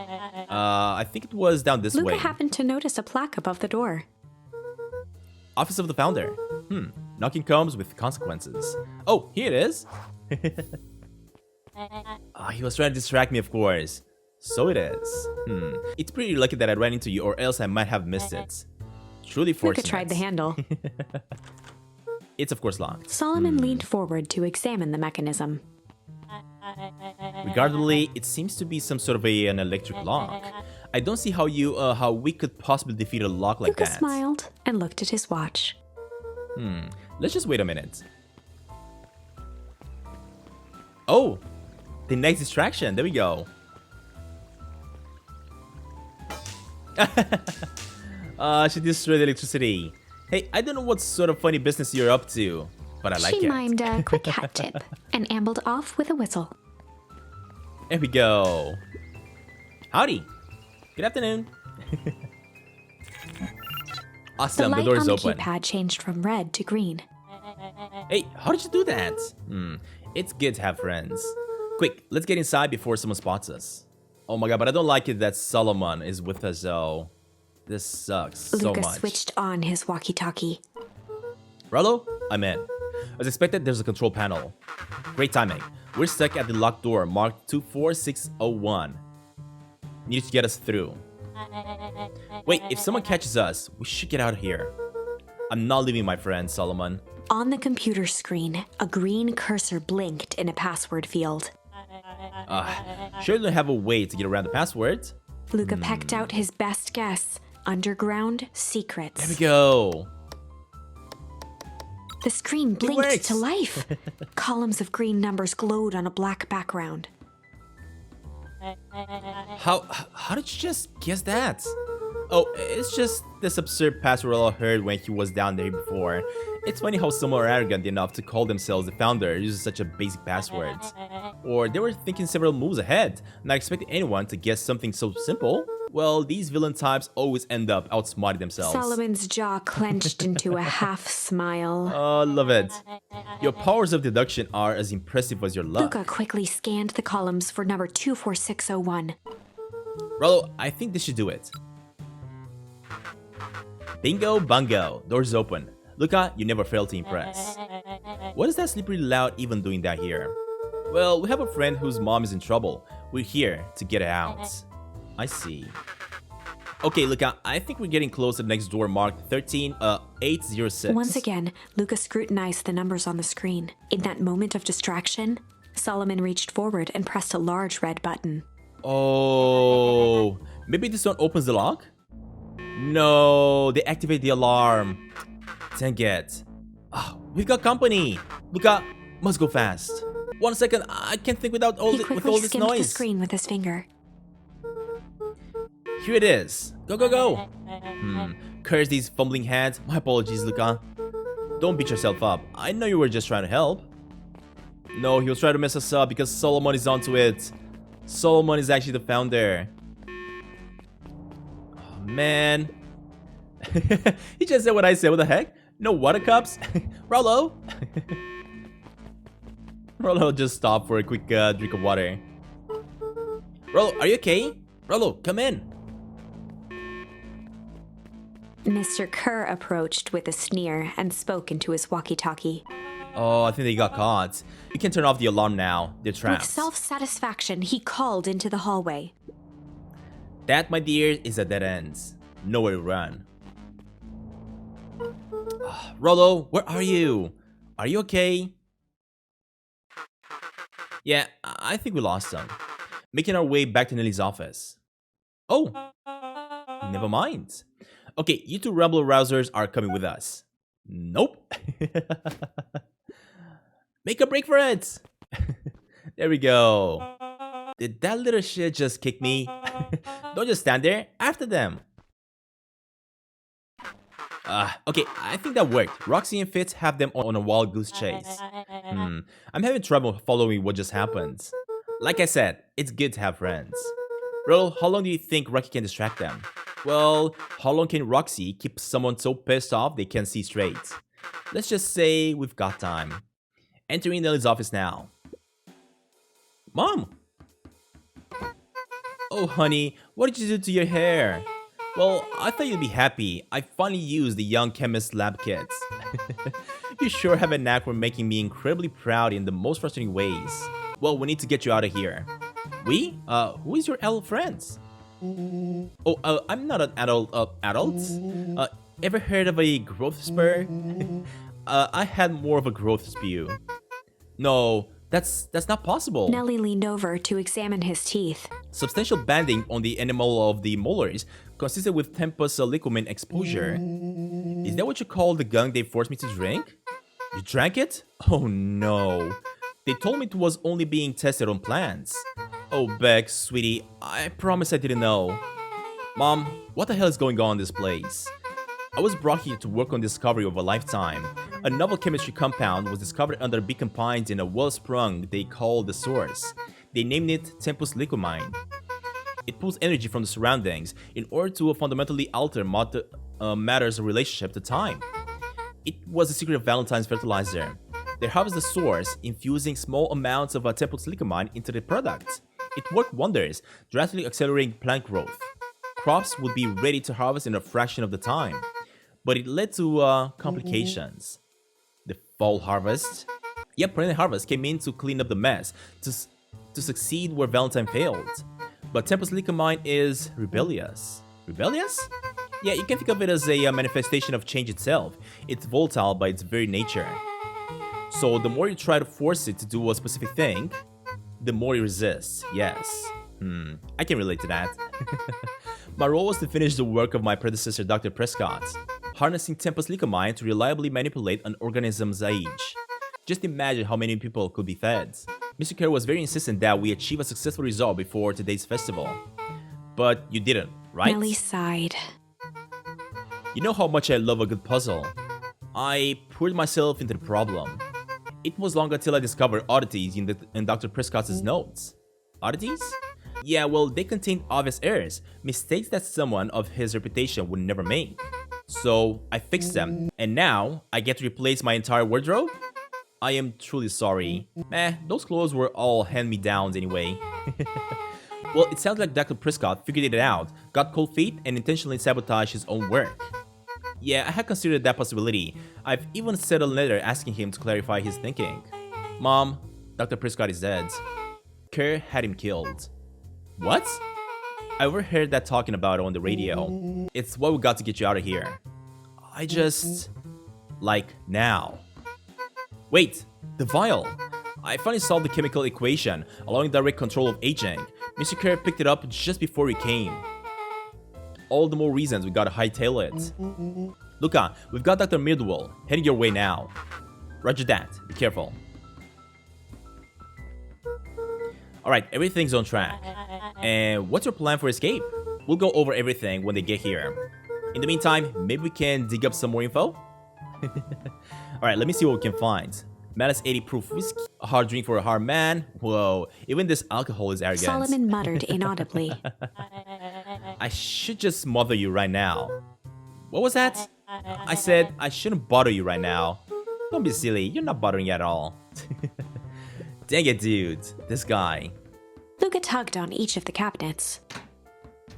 [SPEAKER 1] I think it was down this way.
[SPEAKER 2] Luca happened to notice a plaque above the door.
[SPEAKER 1] Office of the Founder. Knocking comes with consequences. Oh, here it is. He was trying to distract me, of course. So it is. It's pretty lucky that I ran into you, or else I might have missed it. Truly fortunate.
[SPEAKER 2] Luca tried the handle.
[SPEAKER 1] It's of course locked.
[SPEAKER 2] Solomon leaned forward to examine the mechanism.
[SPEAKER 1] Regardless, it seems to be some sort of an electric lock. I don't see how we could possibly defeat a lock like
[SPEAKER 2] Luca
[SPEAKER 1] that.
[SPEAKER 2] smiled and looked at his watch.
[SPEAKER 1] Let's just wait a minute. Oh, the next distraction. There we go. She destroyed the electricity. Hey, I don't know what sort of funny business you're up to, but I like it.
[SPEAKER 2] She mimed a quick hat tip and ambled off with a whistle.
[SPEAKER 1] There we go. Howdy. Good afternoon. Awesome, the door's open.
[SPEAKER 2] The light on the keypad changed from red to green.
[SPEAKER 1] Hey, how did you do that? It's good to have friends. Quick, let's get inside before someone spots us. Oh my god, but I don't like it that Solomon is with us though. This sucks so
[SPEAKER 2] Luca
[SPEAKER 1] much.
[SPEAKER 2] switched on his walkie-talkie.
[SPEAKER 1] Rollo, I'm in. As expected, there's a control panel. Great timing. We're stuck at the locked door marked 24601. Needed to get us through. Wait, if someone catches us, we should get out of here. I'm not leaving, my friend, Solomon.
[SPEAKER 2] On the computer screen, a green cursor blinked in a password field.
[SPEAKER 1] Surely don't have a way to get around the password.
[SPEAKER 2] Luca pecked out his best guess. Underground secrets.
[SPEAKER 1] There we go.
[SPEAKER 2] The screen blinked to life. Columns of green numbers glowed on a black background.
[SPEAKER 1] How did you just guess that? Oh, it's just this absurd password I heard when he was down there before. It's funny how some are arrogant enough to call themselves the founder uses such a basic password. Or they were thinking several moves ahead, not expecting anyone to guess something so simple. Well, these villain types always end up outsmarting themselves.
[SPEAKER 2] Solomon's jaw clenched into a half smile.
[SPEAKER 1] Oh, love it. Your powers of deduction are as impressive as your luck.
[SPEAKER 2] Luca quickly scanned the columns for number 24601.
[SPEAKER 1] Rollo, I think this should do it. Bingo bungo. Doors open. Luca, you never fail to impress. What is that slippery loud even doing that here? Well, we have a friend whose mom is in trouble. We're here to get her out. I see. Okay, Luca, I think we're getting close to the next door marked 13806.
[SPEAKER 2] Once again, Luca scrutinized the numbers on the screen. In that moment of distraction, Solomon reached forward and pressed a large red button.
[SPEAKER 1] Oh, Maybe this one opens the lock? No, they activate the alarm. Dang it. Oh, we got company. Luca, must go fast. 1 second, I can't think without all
[SPEAKER 2] He
[SPEAKER 1] with
[SPEAKER 2] quickly
[SPEAKER 1] all this
[SPEAKER 2] skimmed the
[SPEAKER 1] noise.
[SPEAKER 2] screen with his finger.
[SPEAKER 1] Here it is. Go, go, go. Curse these fumbling hands. My apologies, Luca. Don't beat yourself up. I know you were just trying to help. No, he was trying to mess us up because Solomon is onto it. Solomon is actually the founder. Oh, man. He just said what I said. What the heck? No water cups? Rollo? Rollo just stopped for a quick drink of water. Rollo, are you okay? Rollo, come in.
[SPEAKER 2] Mr. Kerr approached with a sneer and spoke into his walkie-talkie.
[SPEAKER 1] Oh, I think they got caught. You can turn off the alarm now. They're trapped.
[SPEAKER 2] With self-satisfaction, he called into the hallway.
[SPEAKER 1] That, my dear, is a dead end. Nowhere to run. Rollo, where are you? Are you okay? Yeah, I think we lost him. Making our way back to Nelly's office. Oh, never mind. Okay, you two rebel rousers are coming with us. Nope. Make a break for it. There we go. Did that little shit just kick me? Don't just stand there. After them. Okay, I think that worked. Roxy and Fitz have them on a wild goose chase. I'm having trouble following what just happened. Like I said, it's good to have friends. Ro, how long do you think Rocky can distract them? Well, how long can Roxy keep someone so pissed off they can't see straight? Let's just say we've got time. Entering Nelly's office now. Mom! Oh, honey, what did you do to your hair? Well, I thought you'd be happy. I finally used the Young Chemist lab kits. You sure have a knack for making me incredibly proud in the most frustrating ways. Well, we need to get you out of here. We? Who is your adult friends? Oh, I'm not an adult. Ever heard of a growth spur? I had more of a growth spew. No, that's not possible.
[SPEAKER 2] Nelly leaned over to examine his teeth.
[SPEAKER 1] Substantial banding on the enamel of the molars, consistent with tempus liquamen exposure. Is that what you call the gunk they forced me to drink? You drank it? Oh no. They told me it was only being tested on plants. Oh, Beck, sweetie, I promise I didn't know. Mom, what the hell is going on in this place? I was brought here to work on the discovery of a lifetime. A novel chemistry compound was discovered under beacon pines in a wellspring they call the source. They named it tempus liquamine. It pulls energy from the surroundings in order to fundamentally alter matter's relationship to time. It was the secret of Valentine's fertilizer. They harvest the source, infusing small amounts of tempus liquamine into the product. It worked wonders, drastically accelerating plant growth. Crops would be ready to harvest in a fraction of the time. But it led to complications. The fall harvest? Yep, perennial harvest came in to clean up the mess, to succeed where Valentine failed. But tempus liquamine is rebellious. Rebellious? Yeah, you can think of it as a manifestation of change itself. It's volatile by its very nature. So the more you try to force it to do a specific thing, the more it resists. Yes. I can relate to that. My role was to finish the work of my predecessor, Dr. Prescott, harnessing tempus liquamine to reliably manipulate an organism's age. Just imagine how many people could be fed. Mr. Kerr was very insistent that we achieve a successful result before today's festival. But you didn't, right?
[SPEAKER 2] Nelly sighed.
[SPEAKER 1] You know how much I love a good puzzle. I poured myself into the problem. It was long until I discovered oddities in Dr. Prescott's notes. Oddities? Yeah, well, they contained obvious errors, mistakes that someone of his reputation would never make. So, I fixed them, and now I get to replace my entire wardrobe? I am truly sorry. Those clothes were all hand-me-downs anyway. Well, it sounds like Dr. Prescott figured it out, got cold feet, and intentionally sabotaged his own work. Yeah, I had considered that possibility. I've even sent a letter asking him to clarify his thinking. Mom, Dr. Prescott is dead. Kerr had him killed. What? I overheard that talking about it on the radio. It's what we got to get you out of here. I just... like, now. Wait, the vial! I finally solved the chemical equation, allowing direct control of aging. Mr. Kerr picked it up just before we came. all the more reasons we gotta hightail it. Luca, we've got Dr. Midwell heading your way now. Roger that. Be careful. Alright, everything's on track. And what's your plan for escape? We'll go over everything when they get here. In the meantime, maybe we can dig up some more info? Alright, let me see what we can find. Minus 80 proof whiskey. A hard drink for a hard man. Whoa, even this alcohol is arrogant.
[SPEAKER 2] Solomon muttered inaudibly.
[SPEAKER 1] I should just smother you right now. What was that? I said I shouldn't bother you right now. Don't be silly, you're not bothering at all. Dang it, dude. This guy.
[SPEAKER 2] Luca tugged on each of the cabinets.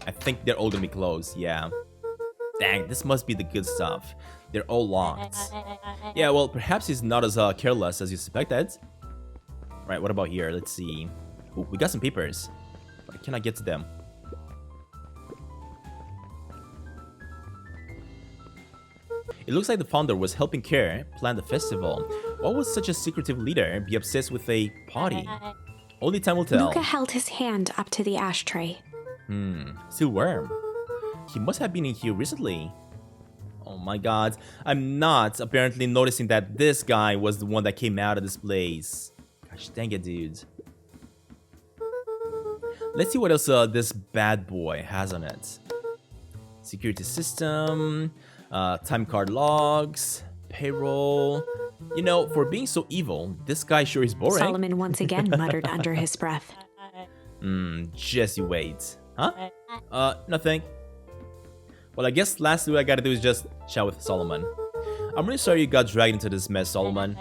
[SPEAKER 1] I think they're all gonna be closed, yeah. Dang, this must be the good stuff. They're all locked. Yeah, well, perhaps he's not as careless as you suspected. Right, what about here? Let's see. Ooh, we got some papers. But can I get to them? It looks like the founder was helping Kerr plan the festival. Why would such a secretive leader be obsessed with a party? Only time will tell.
[SPEAKER 2] Luca held his hand up to the ashtray.
[SPEAKER 1] Still warm. He must have been in here recently. Oh my god. I'm not apparently noticing that this guy was the one that came out of this place. Gosh dang it, dude. Let's see what else this bad boy has on it. Security system, time card logs, payroll. You know, for being so evil, this guy sure is boring.
[SPEAKER 2] Solomon once again muttered under his breath.
[SPEAKER 1] Just you wait. Huh? Nothing. Well, I guess lastly what I gotta do is just chat with Solomon. I'm really sorry you got dragged into this mess, Solomon.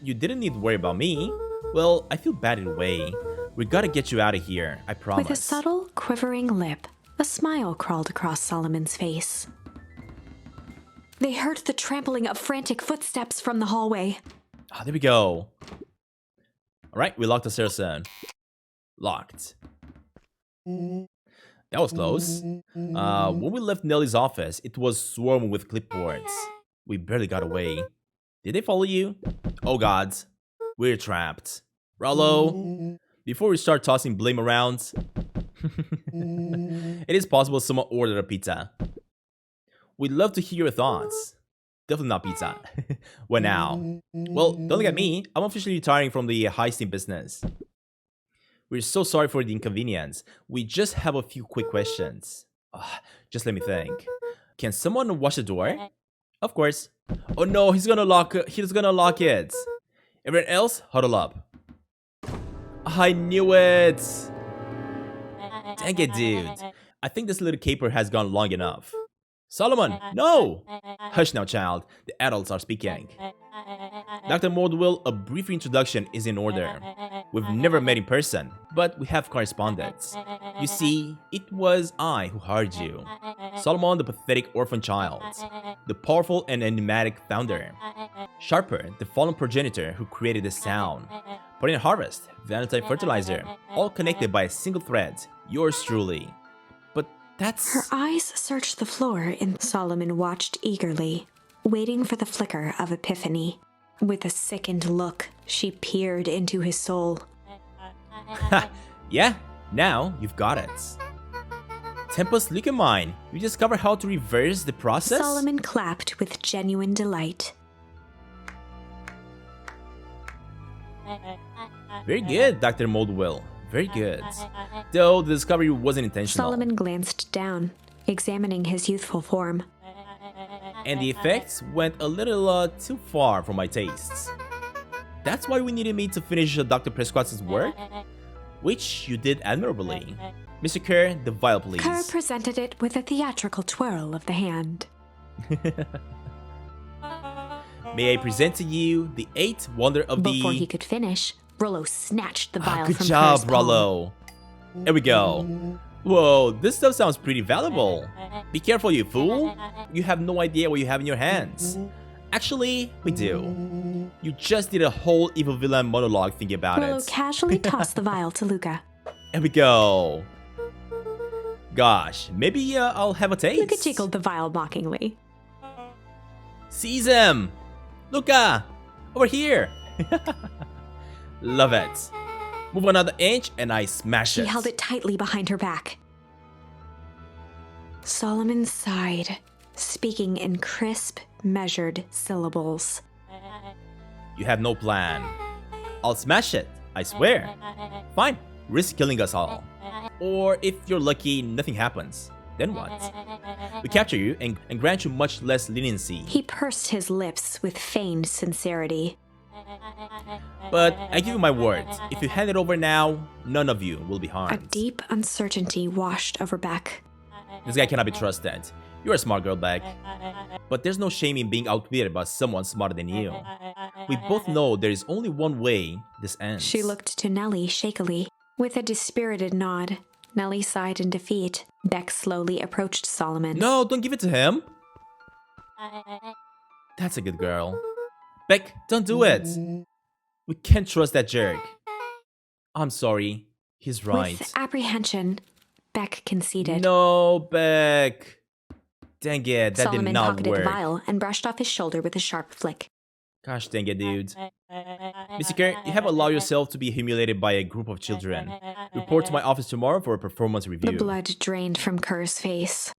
[SPEAKER 1] You didn't need to worry about me. Well, I feel bad in a way. We gotta get you out of here, I promise.
[SPEAKER 2] With a subtle, quivering lip, a smile crawled across Solomon's face. They heard the trampling of frantic footsteps from the hallway.
[SPEAKER 1] Ah, there we go. Alright, we locked the stairs in. Locked. That was close. When we left Nellie's office, it was swarming with clipboards. We barely got away. Did they follow you? Oh god. We're trapped. Rollo, before we start tossing blame around, it is possible someone ordered a pizza. We'd love to hear your thoughts. Definitely not pizza. What now? Well, don't look at me. I'm officially retiring from the heisting business. We're so sorry for the inconvenience. We just have a few quick questions. Just let me think. Can someone watch the door? Of course. Oh no, he's gonna lock it. Everyone else, huddle up. I knew it. Dang it, dude. I think this little caper has gone long enough. Solomon, no! Hush now, child. The adults are speaking. Dr. Mordwell, a brief introduction is in order. We've never met in person, but we have correspondence. You see, it was I who hired you. Solomon, the pathetic orphan child. The powerful and enigmatic founder. Sharper, the fallen progenitor who created this town. Putting Harvest, Valentine Fertilizer, all connected by a single thread. Yours truly. But that's...
[SPEAKER 2] Her eyes searched the floor and Solomon watched eagerly, waiting for the flicker of epiphany. With a sickened look, she peered into his soul.
[SPEAKER 1] Yeah, now you've got it. Tempus Lucamine, you discover how to reverse the process?
[SPEAKER 2] Solomon clapped with genuine delight.
[SPEAKER 1] Very good, Dr. Moldwell. Very good. Though the discovery wasn't intentional.
[SPEAKER 2] Solomon glanced down, examining his youthful form.
[SPEAKER 1] And the effects went a little too far for my tastes. That's why we needed me to finish Dr. Prescott's work, which you did admirably. Mr. Kerr, the vial, please.
[SPEAKER 2] Kerr presented it with a theatrical twirl of the hand.
[SPEAKER 1] May I present to you the eighth wonder of the...
[SPEAKER 2] Before he could finish, Rollo snatched the vial from
[SPEAKER 1] Good job,
[SPEAKER 2] Kerr's palm.
[SPEAKER 1] Rollo. There we go. Whoa, this stuff sounds pretty valuable. Be careful, you fool. You have no idea what you have in your hands. Actually, we do. You just did a whole evil villain monologue thinking about
[SPEAKER 2] Rollo
[SPEAKER 1] it.
[SPEAKER 2] casually tossed the vial to Luca.
[SPEAKER 1] There we go. Gosh, maybe I'll have a taste.
[SPEAKER 2] Luca tickled the vial mockingly.
[SPEAKER 1] Seize him! Luca! Over here! Love it. Move another inch and I smash it.
[SPEAKER 2] She held it tightly behind her back. Solomon sighed, speaking in crisp, measured syllables.
[SPEAKER 1] You have no plan. I'll smash it, I swear. Fine, risk killing us all. Or if you're lucky, nothing happens. Then what? We capture you and grant you much less leniency.
[SPEAKER 2] He pursed his lips with feigned sincerity.
[SPEAKER 1] But I give you my word, if you hand it over now, none of you will be
[SPEAKER 2] A
[SPEAKER 1] harmed.
[SPEAKER 2] deep uncertainty washed over Beck.
[SPEAKER 1] This guy cannot be trusted. You're a smart girl, Beck. But there's no shame in being outwitted by someone smarter than you. We both know there is only one way this ends.
[SPEAKER 2] She looked to Nellie shakily. With a dispirited nod, Nellie sighed in defeat. Beck slowly approached Solomon.
[SPEAKER 1] No, don't give it to him. That's a good girl. Beck, don't do it. We can't trust that jerk. I'm sorry. He's right.
[SPEAKER 2] With apprehension, Beck conceded.
[SPEAKER 1] No, Beck. Dang it, that
[SPEAKER 2] Solomon
[SPEAKER 1] did not
[SPEAKER 2] pocketed
[SPEAKER 1] work.
[SPEAKER 2] the vial and brushed off his shoulder with a sharp flick.
[SPEAKER 1] Gosh dang it, dude. Mr. Kerr, you have allowed yourself to be humiliated by a group of children. Report to my office tomorrow for a performance review.
[SPEAKER 2] The blood drained from Kerr's face.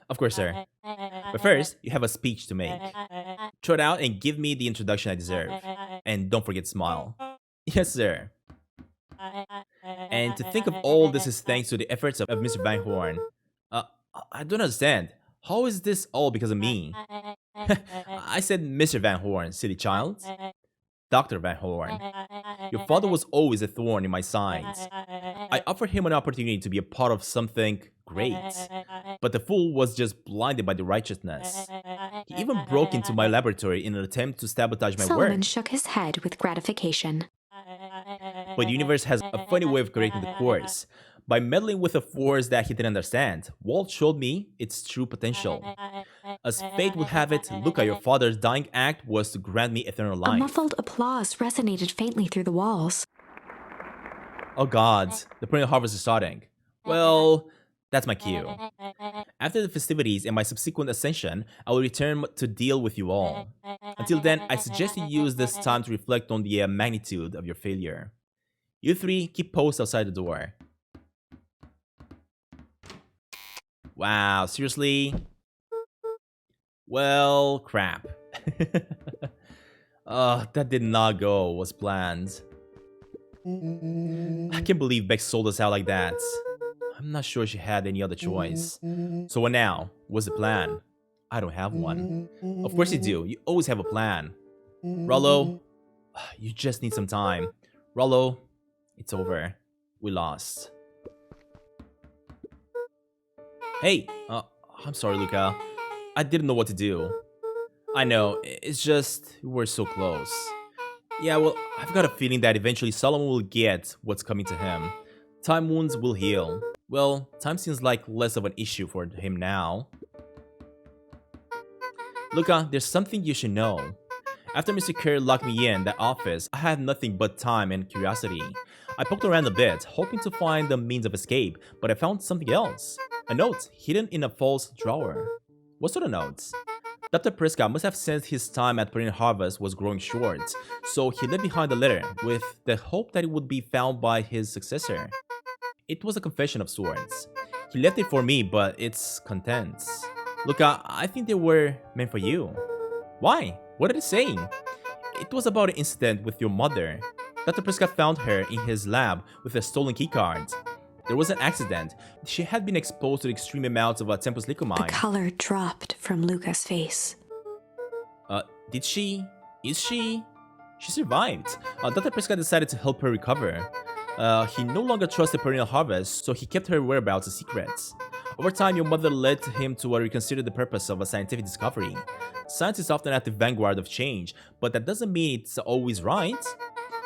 [SPEAKER 1] Of course, sir. But first, you have a speech to make. Throw it out and give me the introduction I deserve. And don't forget to smile. Yes, sir. And to think of all this is thanks to the efforts of Mr. Van Horn. I don't understand. How is this all because of me? I said Mr. Van Horn, silly child. Dr. Van Horn. Your father was always a thorn in my side. I offered him an opportunity to be a part of something great. But the fool was just blinded by the righteousness. He even broke into my laboratory in an attempt to sabotage my
[SPEAKER 2] Solomon
[SPEAKER 1] work.
[SPEAKER 2] shook his head with gratification.
[SPEAKER 1] But the universe has a funny way of correcting the course. By meddling with a force that he didn't understand, Walt showed me its true potential. As fate would have it, Luca, your father's dying act was to grant me eternal
[SPEAKER 2] A
[SPEAKER 1] life.
[SPEAKER 2] muffled applause resonated faintly through the walls.
[SPEAKER 1] Oh god, the perennial harvest is starting. Well, that's my cue. After the festivities and my subsequent ascension, I will return to deal with you all. Until then, I suggest you use this time to reflect on the magnitude of your failure. You three, keep post outside the door. Wow, seriously? Well, crap. That did not go as planned. I can't believe Beck sold us out like that. I'm not sure she had any other choice. So what now? What's the plan? I don't have one. Of course you do. You always have a plan. Rollo, you just need some time. Rollo, it's over. We lost. Hey, I'm sorry, Luca. I didn't know what to do. I know, it's just, we're so close. Yeah, well, I've got a feeling that eventually Solomon will get what's coming to him. Time wounds will heal. Well, time seems like less of an issue for him now. Luca, there's something you should know. After Mr. Kerr locked me in that office, I had nothing but time and curiosity. I poked around a bit, hoping to find the means of escape, but I found something else. A note hidden in a false drawer. What sort of notes? Dr. Prescott must have sensed his time at Perennial Harvest was growing short, so he left behind the letter with the hope that it would be found by his successor. It was a confession of sorts. He left it for me, but its contents. Look, I think they were meant for you. Why? What did it say? It was about an incident with your mother. Dr. Prescott found her in his lab with a stolen keycard. There was an accident. She had been exposed to extreme amounts of tempus
[SPEAKER 2] The
[SPEAKER 1] liquamine.
[SPEAKER 2] color dropped from Luca's face.
[SPEAKER 1] Did she? Is she? She survived. Dr. Prescott decided to help her recover. He no longer trusted Perennial Harvest, so he kept her whereabouts a secret. Over time, your mother led him to reconsider the purpose of a scientific discovery. Science is often at the vanguard of change, but that doesn't mean it's always right.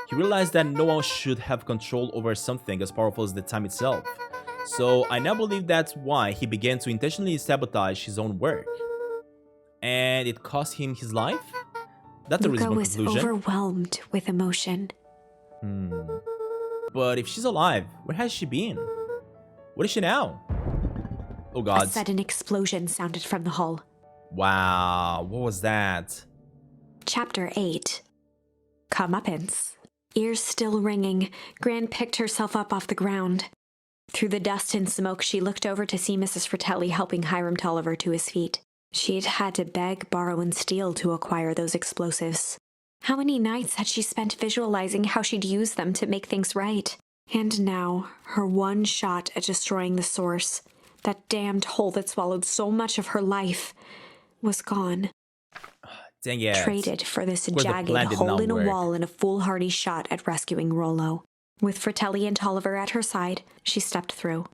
[SPEAKER 1] He realized that no one should have control over something as powerful as the time itself. So I now believe that's why he began to intentionally sabotage his own work. And it cost him his life? That's a
[SPEAKER 2] Luca
[SPEAKER 1] reasonable
[SPEAKER 2] was
[SPEAKER 1] conclusion.
[SPEAKER 2] overwhelmed with emotion.
[SPEAKER 1] But if she's alive, where has she been? What is she now? Oh
[SPEAKER 2] A
[SPEAKER 1] god.
[SPEAKER 2] sudden explosion sounded from the hull.
[SPEAKER 1] Wow, what was that?
[SPEAKER 2] Chapter 8. Comeuppance. Ears still ringing, Gran picked herself up off the ground. Through the dust and smoke, she looked over to see Mrs. Fratelli helping Hiram Tolliver to his feet. She'd had to beg, borrow, and steal to acquire those explosives. How many nights had she spent visualizing how she'd use them to make things right? And now, her one shot at destroying the source, that damned hole that swallowed so much of her life, was gone.
[SPEAKER 1] Dang it.
[SPEAKER 2] Traded for this jagged hole in a wall and a foolhardy shot at rescuing Rollo. With Fratelli and Tolliver at her side, she stepped through.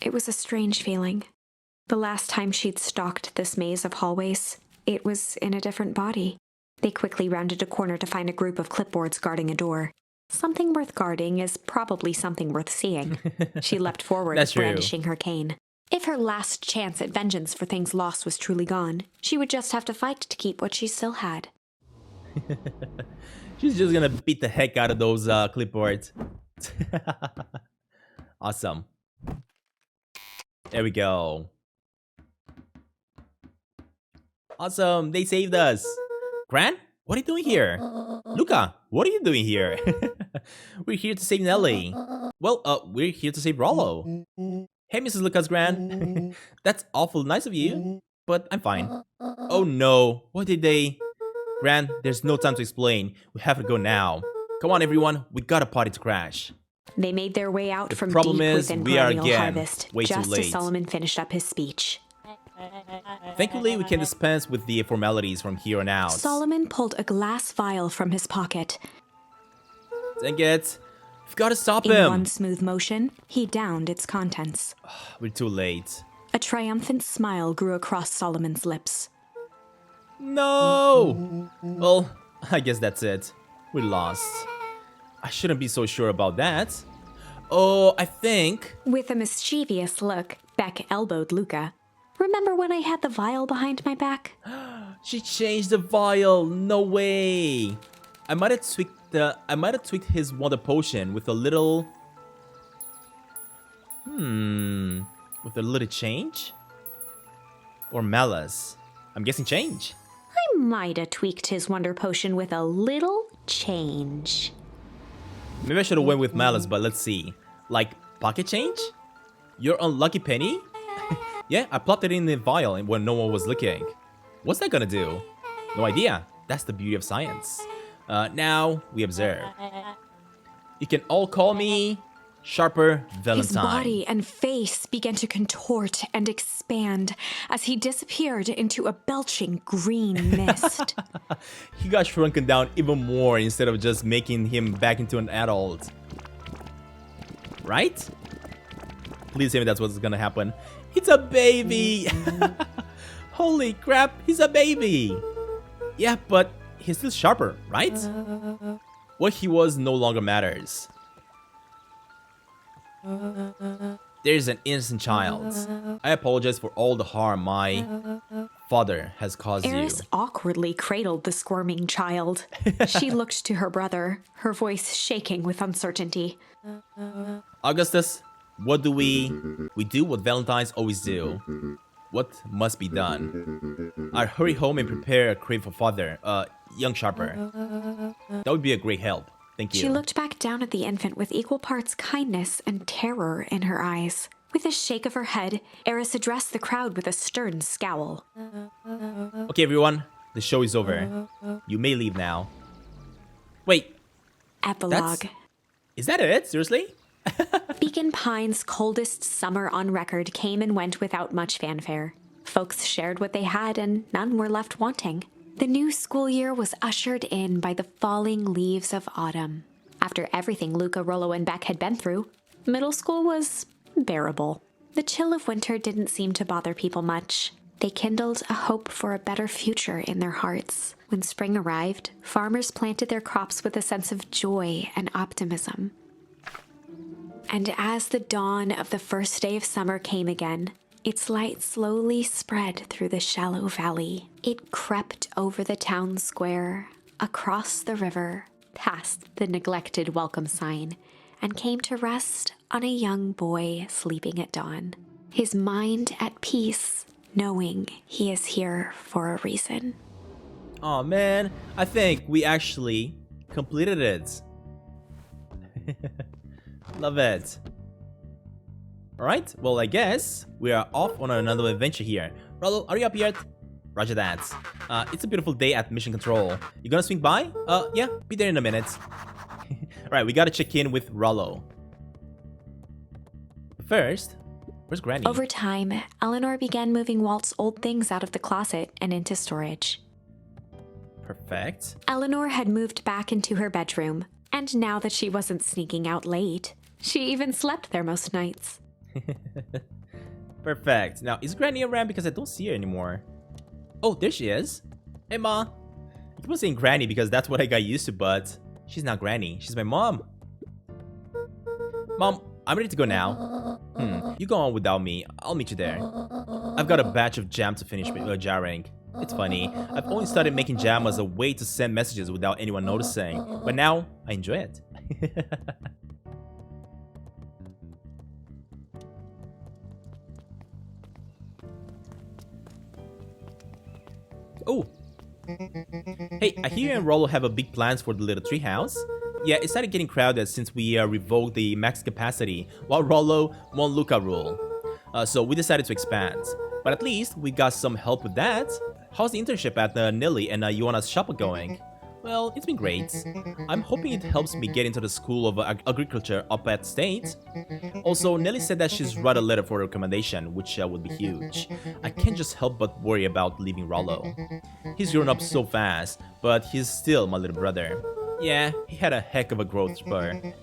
[SPEAKER 2] It was a strange feeling. The last time she'd stalked this maze of hallways, it was in a different body. They quickly rounded a corner to find a group of clipboards guarding a door. Something worth guarding is probably something worth seeing. She leapt forward, brandishing her cane. If her last chance at vengeance for things lost was truly gone, she would just have to fight to keep what she still had.
[SPEAKER 1] She's just gonna beat the heck out of those clipboards. Awesome. There we go. Awesome, they saved us. Gran, what are you doing here? Luca, what are you doing here? We're here to save Nelly. Well, we're here to save Rollo. Hey, Mrs. Lucas Gran. That's awful nice of you, but I'm fine. Oh no, what did they... Gran, there's no time to explain. We have to go now. Come on, everyone, we got a party to crash.
[SPEAKER 2] They made their way out from deep within Perennial Harvest, just as Solomon finished up his speech.
[SPEAKER 1] Thankfully, we can dispense with the formalities from here on out.
[SPEAKER 2] Solomon pulled a glass vial from his pocket.
[SPEAKER 1] Dang it. We've got to stop him.
[SPEAKER 2] In one smooth motion, he downed its contents.
[SPEAKER 1] We're too late.
[SPEAKER 2] A triumphant smile grew across Solomon's lips.
[SPEAKER 1] No! Well, I guess that's it. We lost. I shouldn't be so sure about that. Oh, I think...
[SPEAKER 2] With a mischievous look, Beck elbowed Luca. Remember when I had the vial behind my back?
[SPEAKER 1] She changed the vial. No way. I might have tweaked his wonder potion with a little... With a little change? Or malice? I'm guessing change.
[SPEAKER 2] I might have tweaked his wonder potion with a little change.
[SPEAKER 1] Maybe I should have went with malice, but let's see. Like, pocket change? Your unlucky penny? Yeah, I plopped it in the vial when no one was looking. What's that gonna do? No idea. That's the beauty of science. Now, we observe. You can all call me Sharper Valentine.
[SPEAKER 2] His body and face began to contort and expand as he disappeared into a belching green mist.
[SPEAKER 1] He got shrunken down even more instead of just making him back into an adult. Right? Please tell me that's what's gonna happen. It's a baby! Holy crap, he's a baby! Yeah, but he's still Sharper, right? What he was no longer matters. There's an innocent child. I apologize for all the harm my father has caused
[SPEAKER 2] Eris
[SPEAKER 1] you.
[SPEAKER 2] awkwardly cradled the squirming child. She looked to her brother, her voice shaking with uncertainty.
[SPEAKER 1] Augustus, what do we do what Valentines always do. What must be done? I'll hurry home and prepare a crib for father, young Sharper. That would be a great help. Thank you.
[SPEAKER 2] She looked back down at the infant with equal parts kindness and terror in her eyes. With a shake of her head, Eris addressed the crowd with a stern scowl.
[SPEAKER 1] Okay, everyone, the show is over. You may leave now. Wait.
[SPEAKER 2] Epilogue.
[SPEAKER 1] Is that it? Seriously?
[SPEAKER 2] Beacon Pine's coldest summer on record came and went without much fanfare. Folks shared what they had and none were left wanting. The new school year was ushered in by the falling leaves of autumn. After everything Luca, Rollo, and Beck had been through, middle school was bearable. The chill of winter didn't seem to bother people much. They kindled a hope for a better future in their hearts. When spring arrived, farmers planted their crops with a sense of joy and optimism. And as the dawn of the first day of summer came again, its light slowly spread through the shallow valley. It crept over the town square, across the river, past the neglected welcome sign, and came to rest on a young boy sleeping at dawn, his mind at peace, knowing he is here for a reason.
[SPEAKER 1] Oh man, I think we actually completed it. Love it. Alright, well I guess we are off on another adventure here. Rollo, are you up yet? Roger that. It's a beautiful day at Mission Control. You gonna swing by? Yeah, be there in a minute. Alright, we gotta check in with Rollo. First, where's Granny?
[SPEAKER 2] Over time, Eleanor began moving Walt's old things out of the closet and into storage.
[SPEAKER 1] Perfect.
[SPEAKER 2] Eleanor had moved back into her bedroom, and now that she wasn't sneaking out late, she even slept there most nights.
[SPEAKER 1] Perfect. Now, is Granny around because I don't see her anymore? Oh, there she is. Hey, Ma. I keep on saying Granny because that's what I got used to, but she's not Granny. She's my mom. Mom, I'm ready to go now. You go on without me. I'll meet you there. I've got a batch of jam to finish jarring. It's funny. I've only started making jam as a way to send messages without anyone noticing, but now I enjoy it. Oh, hey, I hear you and Rollo have a big plans for the little treehouse. Yeah, it started getting crowded since we revoked the max capacity, while Rollo won't Luca rule. So we decided to expand. But at least we got some help with that. How's the internship at Nilly and Ioana's shop going? Well, it's been great. I'm hoping it helps me get into the School of Agriculture up at State. Also, Nelly said that she's wrote a letter for recommendation, which would be huge. I can't just help but worry about leaving Rollo. He's grown up so fast, but he's still my little brother. Yeah, he had a heck of a growth spur.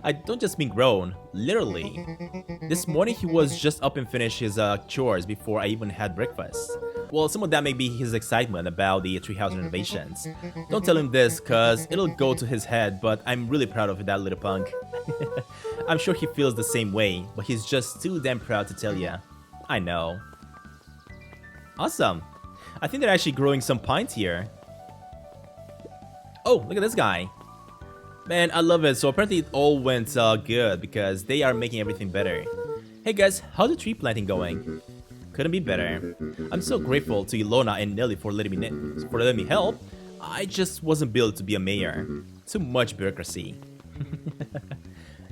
[SPEAKER 1] I don't just mean grown, literally. This morning he was just up and finished his chores before I even had breakfast. Well, some of that may be his excitement about the treehouse renovations. Don't tell him this, cause it'll go to his head, but I'm really proud of that little punk. I'm sure he feels the same way, but he's just too damn proud to tell ya. I know. Awesome. I think they're actually growing some pines here. Oh, look at this guy. Man, I love it. So apparently it all went good because they are making everything better. Hey guys, how's the tree planting going? Couldn't be better. I'm so grateful to Ilona and Nelly for letting me help. I just wasn't built to be a mayor. Too much bureaucracy.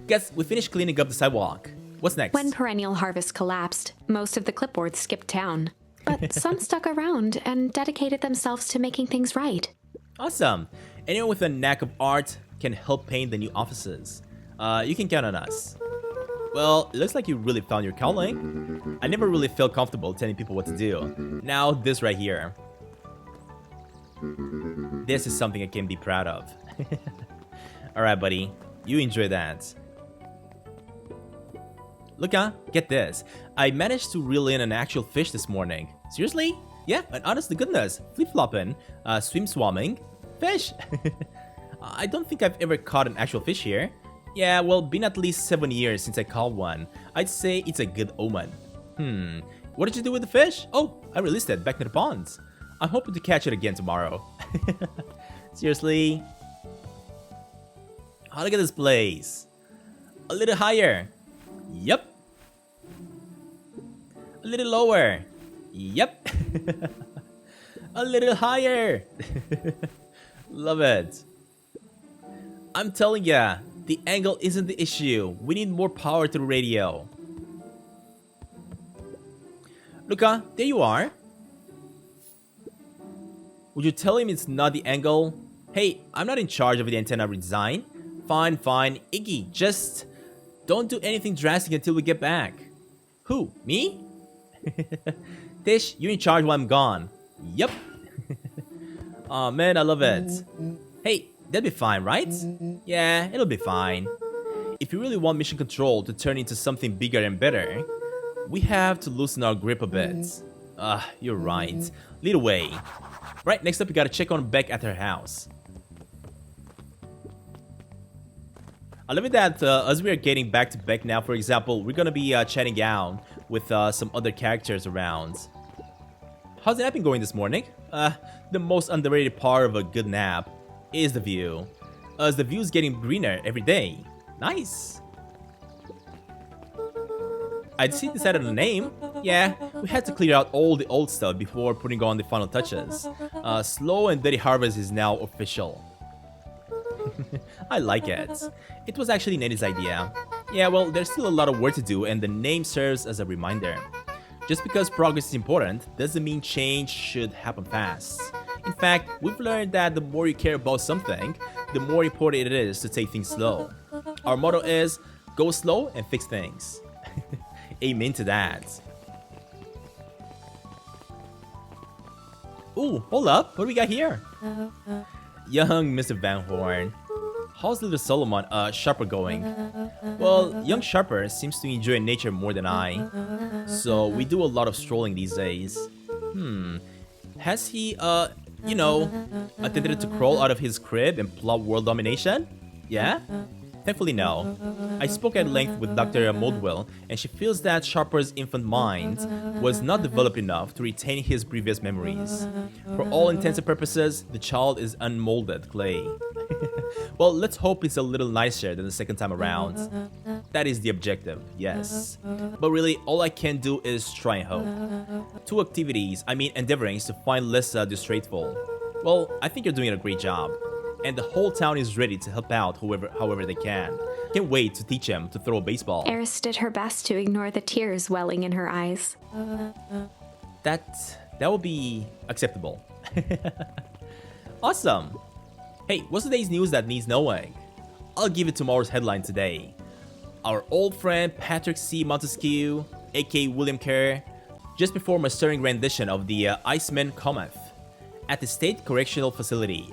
[SPEAKER 1] Guess we finished cleaning up the sidewalk. What's next?
[SPEAKER 2] When Perennial Harvest collapsed, most of the clipboards skipped town. But some stuck around and dedicated themselves to making things right.
[SPEAKER 1] Awesome. Anyone with a knack of art can help paint the new offices. You can count on us. Well, it looks like you really found your calling. I never really felt comfortable telling people what to do. Now, this right here. This is something I can be proud of. Alright, buddy. You enjoy that. Look, get this. I managed to reel in an actual fish this morning. Seriously? Yeah, and honest to goodness. Flip-flopping, swim-swamming, fish. I don't think I've ever caught an actual fish here. Yeah, well, been at least 7 years since I caught one. I'd say it's a good omen. What did you do with the fish? Oh, I released it back to the ponds. I'm hoping to catch it again tomorrow. Seriously? Oh, look at this place. A little higher. Yep. A little lower. Yep. A little higher. Love it. I'm telling ya, the angle isn't the issue. We need more power to the radio. Luca, there you are. Would you tell him it's not the angle? Hey, I'm not in charge of the antenna redesign. Fine, fine. Iggy, just don't do anything drastic until we get back. Who? Me? Tish, you're in charge while I'm gone. Yep. Aw, man, I love it. Hey, that'll be fine, right? Yeah, it'll be fine. If you really want Mission Control to turn into something bigger and better, we have to loosen our grip a bit. You're right. Lead away. Right, next up we gotta check on Beck at her house. I love it that as we are getting back to Beck now, for example, we're gonna be chatting out with some other characters around. How's the napping going this morning? The most underrated part of a good nap is the view. As the view's getting greener every day. Nice. I'd see decided on the name. Yeah, we had to clear out all the old stuff before putting on the final touches. Slow and Dirty Harvest is now official. I like it. It was actually Nettie's idea. Yeah, well, there's still a lot of work to do, and the name serves as a reminder. Just because progress is important doesn't mean change should happen fast. In fact, we've learned that the more you care about something, the more important it is to take things slow. Our motto is, go slow and fix things. Amen to that. Ooh, hold up, what do we got here? Young Mr. Van Horn. How's little Solomon, Sharper going? Well, young Sharper seems to enjoy nature more than I. So we do a lot of strolling these days. Has he, attempted to crawl out of his crib and plot world domination? Yeah? Thankfully, no. I spoke at length with Dr. Moldwell, and she feels that Sharper's infant mind was not developed enough to retain his previous memories. For all intents and purposes, the child is unmolded clay. Well, let's hope it's a little nicer than the second time around. That is the objective, yes. But really, all I can do is try and hope. Two activities, endeavoring to find Lissa distasteful. Well, I think you're doing a great job. And the whole town is ready to help out however they can. Can't wait to teach him to throw a baseball.
[SPEAKER 2] Eris did her best to ignore the tears welling in her eyes.
[SPEAKER 1] That will be acceptable. Awesome. Hey, what's today's news that needs knowing? I'll give it tomorrow's headline today. Our old friend Patrick C. Montesquieu, aka William Kerr, just performed a stirring rendition of the Iceman Cometh at the State Correctional Facility.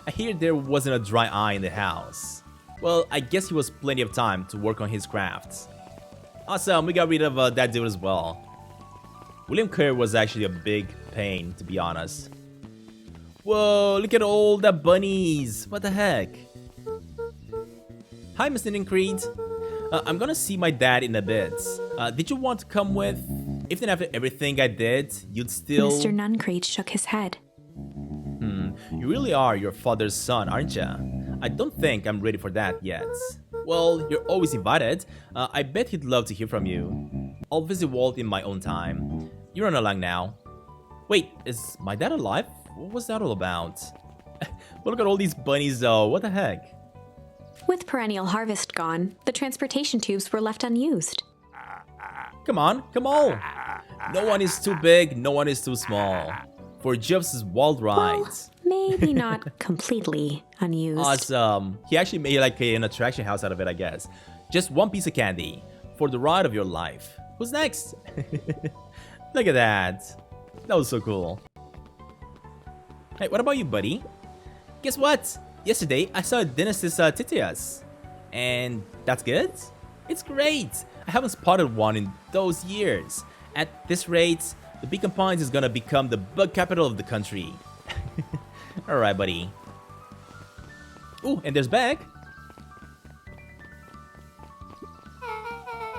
[SPEAKER 1] I hear there wasn't a dry eye in the house. Well, I guess he was plenty of time to work on his craft. Awesome, we got rid of that dude as well. William Kerr was actually a big pain, to be honest. Whoa, look at all the bunnies! What the heck? Hi, Mr. Creed. I'm gonna see my dad in a bit. Did you want to come with? Even after everything I did, you'd still...
[SPEAKER 2] Mr. Nuncreed shook his head.
[SPEAKER 1] You really are your father's son, aren't you? I don't think I'm ready for that yet. Well, you're always invited. I bet he'd love to hear from you. I'll visit Walt in my own time. You run along now. Wait, is my dad alive? What was that all about? Well, look at all these bunnies though, what the heck?
[SPEAKER 2] With perennial harvest gone, the transportation tubes were left unused.
[SPEAKER 1] Come on. No one is too big, no one is too small. For Jeff's wild rides.
[SPEAKER 2] Well, maybe not completely unused.
[SPEAKER 1] Awesome. He actually made like an attraction house out of it, I guess. Just one piece of candy for the ride of your life. Who's next? Look at that. That was so cool. Hey, what about you, buddy? Guess what? Yesterday, I saw Dynastis Titius. And that's good? It's great. I haven't spotted one in those years. At this rate, the Beacon Pines is gonna become the bug capital of the country. Alright, buddy. Ooh, and there's Bag.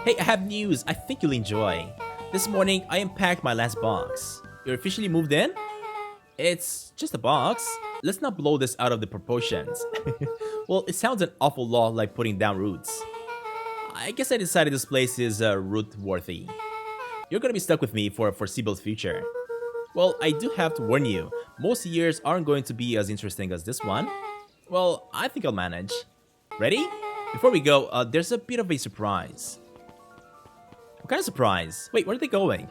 [SPEAKER 1] Hey, I have news I think you'll enjoy. This morning, I unpacked my last box. You're officially moved in? It's just a box. Let's not blow this out of the proportions. Well, it sounds an awful lot like putting down roots. I guess I decided this place is root-worthy. You're gonna be stuck with me for a foreseeable future. Well, I do have to warn you, most years aren't going to be as interesting as this one. Well, I think I'll manage. Ready? Before we go, there's a bit of a surprise. What kind of surprise? Wait, where are they going?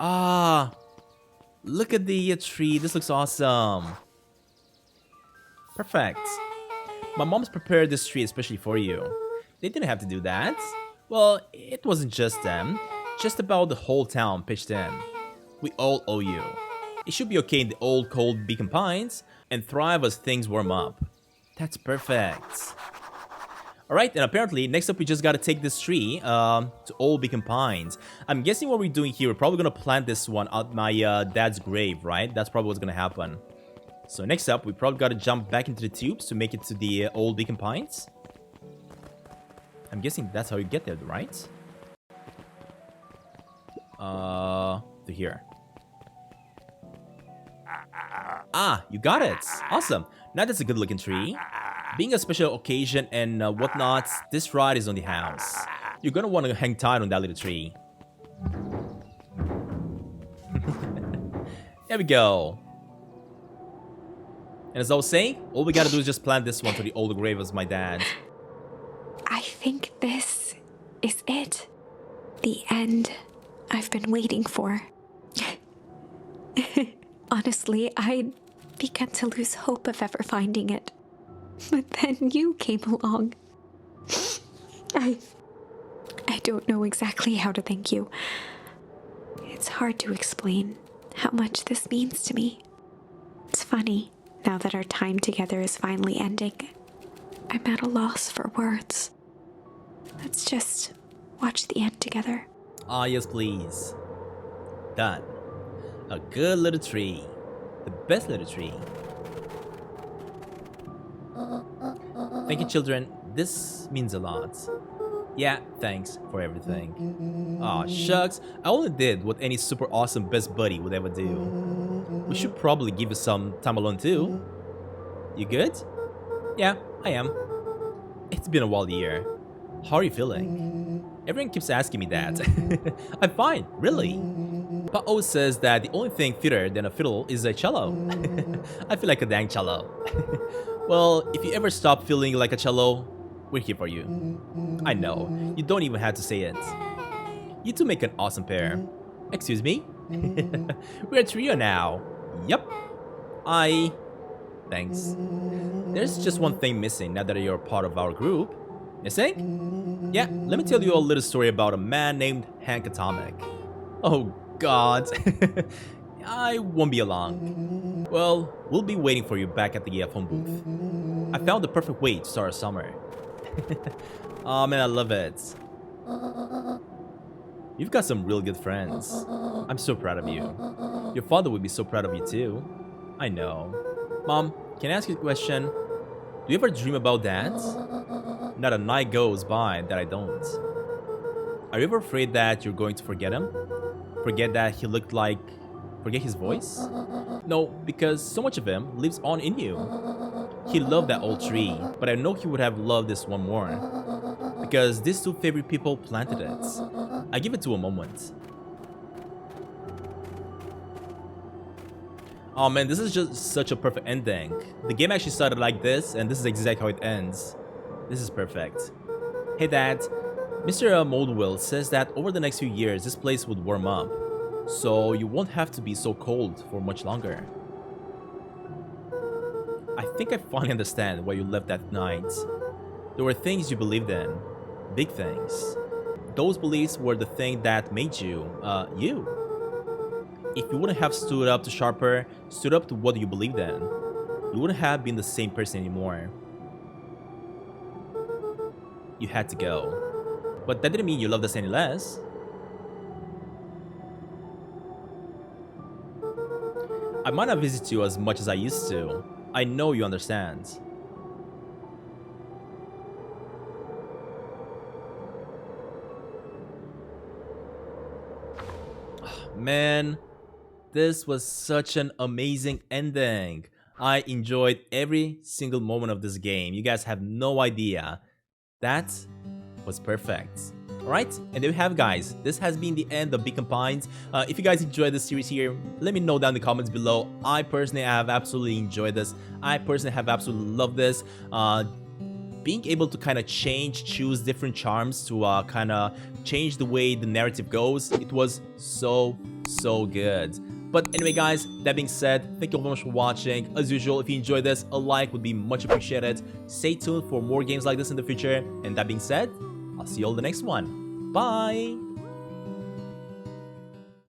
[SPEAKER 1] Ah, look at the tree. This looks awesome. Perfect. My mom's prepared this tree especially for you. They didn't have to do that. Well, it wasn't just them. Just about the whole town pitched in. We all owe you. It should be okay in the old cold Beacon Pines and thrive as things warm up. That's perfect. Alright, and apparently next up we just gotta take this tree to old Beacon Pines. I'm guessing what we're doing here, we're probably gonna plant this one at my dad's grave, right? That's probably what's gonna happen. So next up, we probably gotta jump back into the tubes to make it to the old Beacon Pines. I'm guessing that's how you get there, right? To here. Ah, you got it. Awesome. Now that's a good looking tree. Being a special occasion and whatnot, this ride is on the house. You're gonna want to hang tight on that little tree. There we go. And as I was saying, all we gotta do is just plant this one to the old grave as my dad.
[SPEAKER 2] I think this is it. The end I've been waiting for. Honestly, I'd begun to lose hope of ever finding it. But then you came along. I don't know exactly how to thank you. It's hard to explain how much this means to me. It's funny, now that our time together is finally ending, I'm at a loss for words. Let's just watch the end together.
[SPEAKER 1] Ah, yes, please. Done. A good little tree. The best little tree. Thank you, children. This means a lot. Yeah, thanks for everything. Aw, shucks. I only did what any super awesome best buddy would ever do. We should probably give you some time alone too. You good? Yeah, I am. It's been a wild year. How are you feeling? Everyone keeps asking me that. I'm fine, really. But always says that the only thing fitter than a fiddle is a cello. I feel like a dang cello. Well, if you ever stop feeling like a cello, we're here for you. I know, you don't even have to say it. You two make an awesome pair. Excuse me? We're a trio now. Yup. Thanks. There's just one thing missing now that you're part of our group. Missing? Yeah, let me tell you a little story about a man named Hank Atomic. Oh god. I won't be long. Well, we'll be waiting for you back at the phone booth. I found the perfect way to start a summer. Oh man, I love it. You've got some real good friends. I'm so proud of you. Your father would be so proud of you too. I know. Mom, can I ask you a question? Do you ever dream about Dad? Not a night goes by that I don't. Are you ever afraid that you're going to forget him? Forget that he looked like... Forget his voice? No, because so much of him lives on in you. He loved that old tree, but I know he would have loved this one more. Because these two favorite people planted it. I give it to a moment. Oh man, this is just such a perfect ending. The game actually started like this, and this is exactly how it ends. This is perfect. Hey Dad, Mr. Moldwell says that over the next few years, this place would warm up. So you won't have to be so cold for much longer. I think I finally understand why you left that night. There were things you believed in. Big things. Those beliefs were the thing that made you, you. If you wouldn't have stood up to Sharper, stood up to what you believed in, you wouldn't have been the same person anymore. You had to go. But that didn't mean you loved us any less. I might not visit you as much as I used to. I know you understand. Man, this was such an amazing ending. I enjoyed every single moment of this game. You guys have no idea. That was perfect. Alright, and there we have it, guys. This has been the end of Beacon Pines. If you guys enjoyed this series here, let me know down in the comments below. I personally have absolutely enjoyed this. I personally have absolutely loved this. Being able to kind of choose different charms to kind of change the way the narrative goes, it was so good. But anyway, guys, that being said, thank you all very much for watching. As usual, if you enjoyed this, a like would be much appreciated. Stay tuned for more games like this in the future. And that being said, I'll see you all in the next one. Bye!